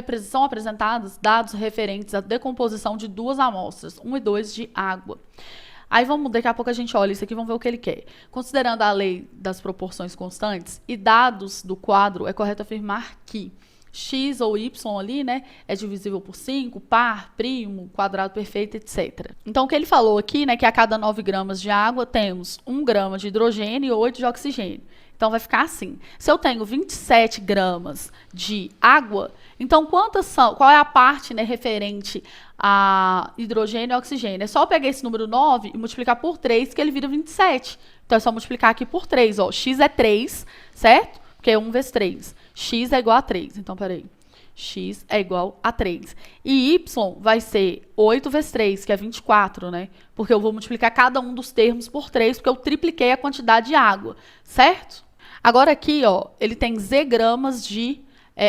apresentados dados referentes à decomposição de 2 amostras, 1 e 2 de água. Aí daqui a pouco a gente olha isso aqui e vamos ver o que ele quer. Considerando a lei das proporções constantes e dados do quadro, é correto afirmar que x ou y ali, né, é divisível por 5, par, primo, quadrado perfeito, etc. Então, o que ele falou aqui, né, que a cada 9 gramas de água temos 1 grama de hidrogênio e 8 de oxigênio. Então, vai ficar assim. Se eu tenho 27 gramas de água, então quantas são? Qual é a parte, né, referente a hidrogênio e oxigênio? É só eu pegar esse número 9 e multiplicar por 3, que ele vira 27. Então, é só multiplicar aqui por 3. Ó. X é 3, certo? Porque é 1 vezes 3. X é igual a 3. Então, peraí. X é igual a 3. E Y vai ser 8 vezes 3, que é 24, né? Porque eu vou multiplicar cada um dos termos por 3, porque eu tripliquei a quantidade de água, certo? Agora aqui, ó, ele tem Z gramas de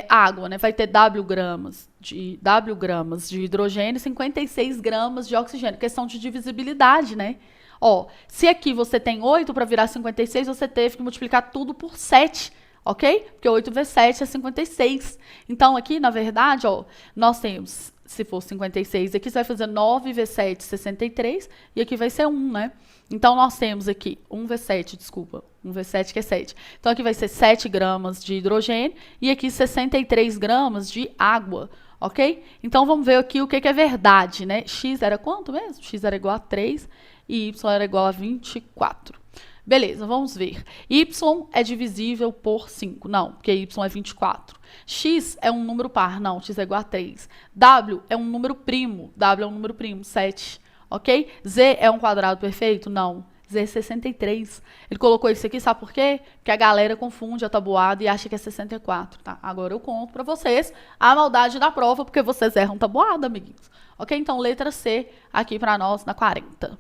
água, né? Vai ter W gramas de hidrogênio e 56 gramas de oxigênio. Questão de divisibilidade, né? Ó, se aqui você tem 8 para virar 56, você teve que multiplicar tudo por 7. Ok? Porque 8 vezes 7 é 56. Então, aqui, na verdade, ó, nós temos, se for 56, aqui você vai fazer 9 vezes 7, 63, e aqui vai ser 1, né? Então, nós temos aqui 1 vezes 7, desculpa, 1 vezes 7 que é 7. Então, aqui vai ser 7 gramas de hidrogênio e aqui 63 gramas de água, ok? Então, vamos ver aqui o que é verdade, né? X era quanto mesmo? X era igual a 3 e Y era igual a 24. Beleza, vamos ver. Y é divisível por 5. Não, porque Y é 24. X é um número par. Não, X é igual a 3. W é um número primo. W é um número primo, 7. Ok? Z é um quadrado perfeito? Não. dizer 63. Ele colocou isso aqui, sabe por quê? Porque a galera confunde a tabuada e acha que é 64, tá? Agora eu conto para vocês a maldade da prova, porque vocês erram tabuada, amiguinhos. Ok? Então, letra C aqui para nós na 40.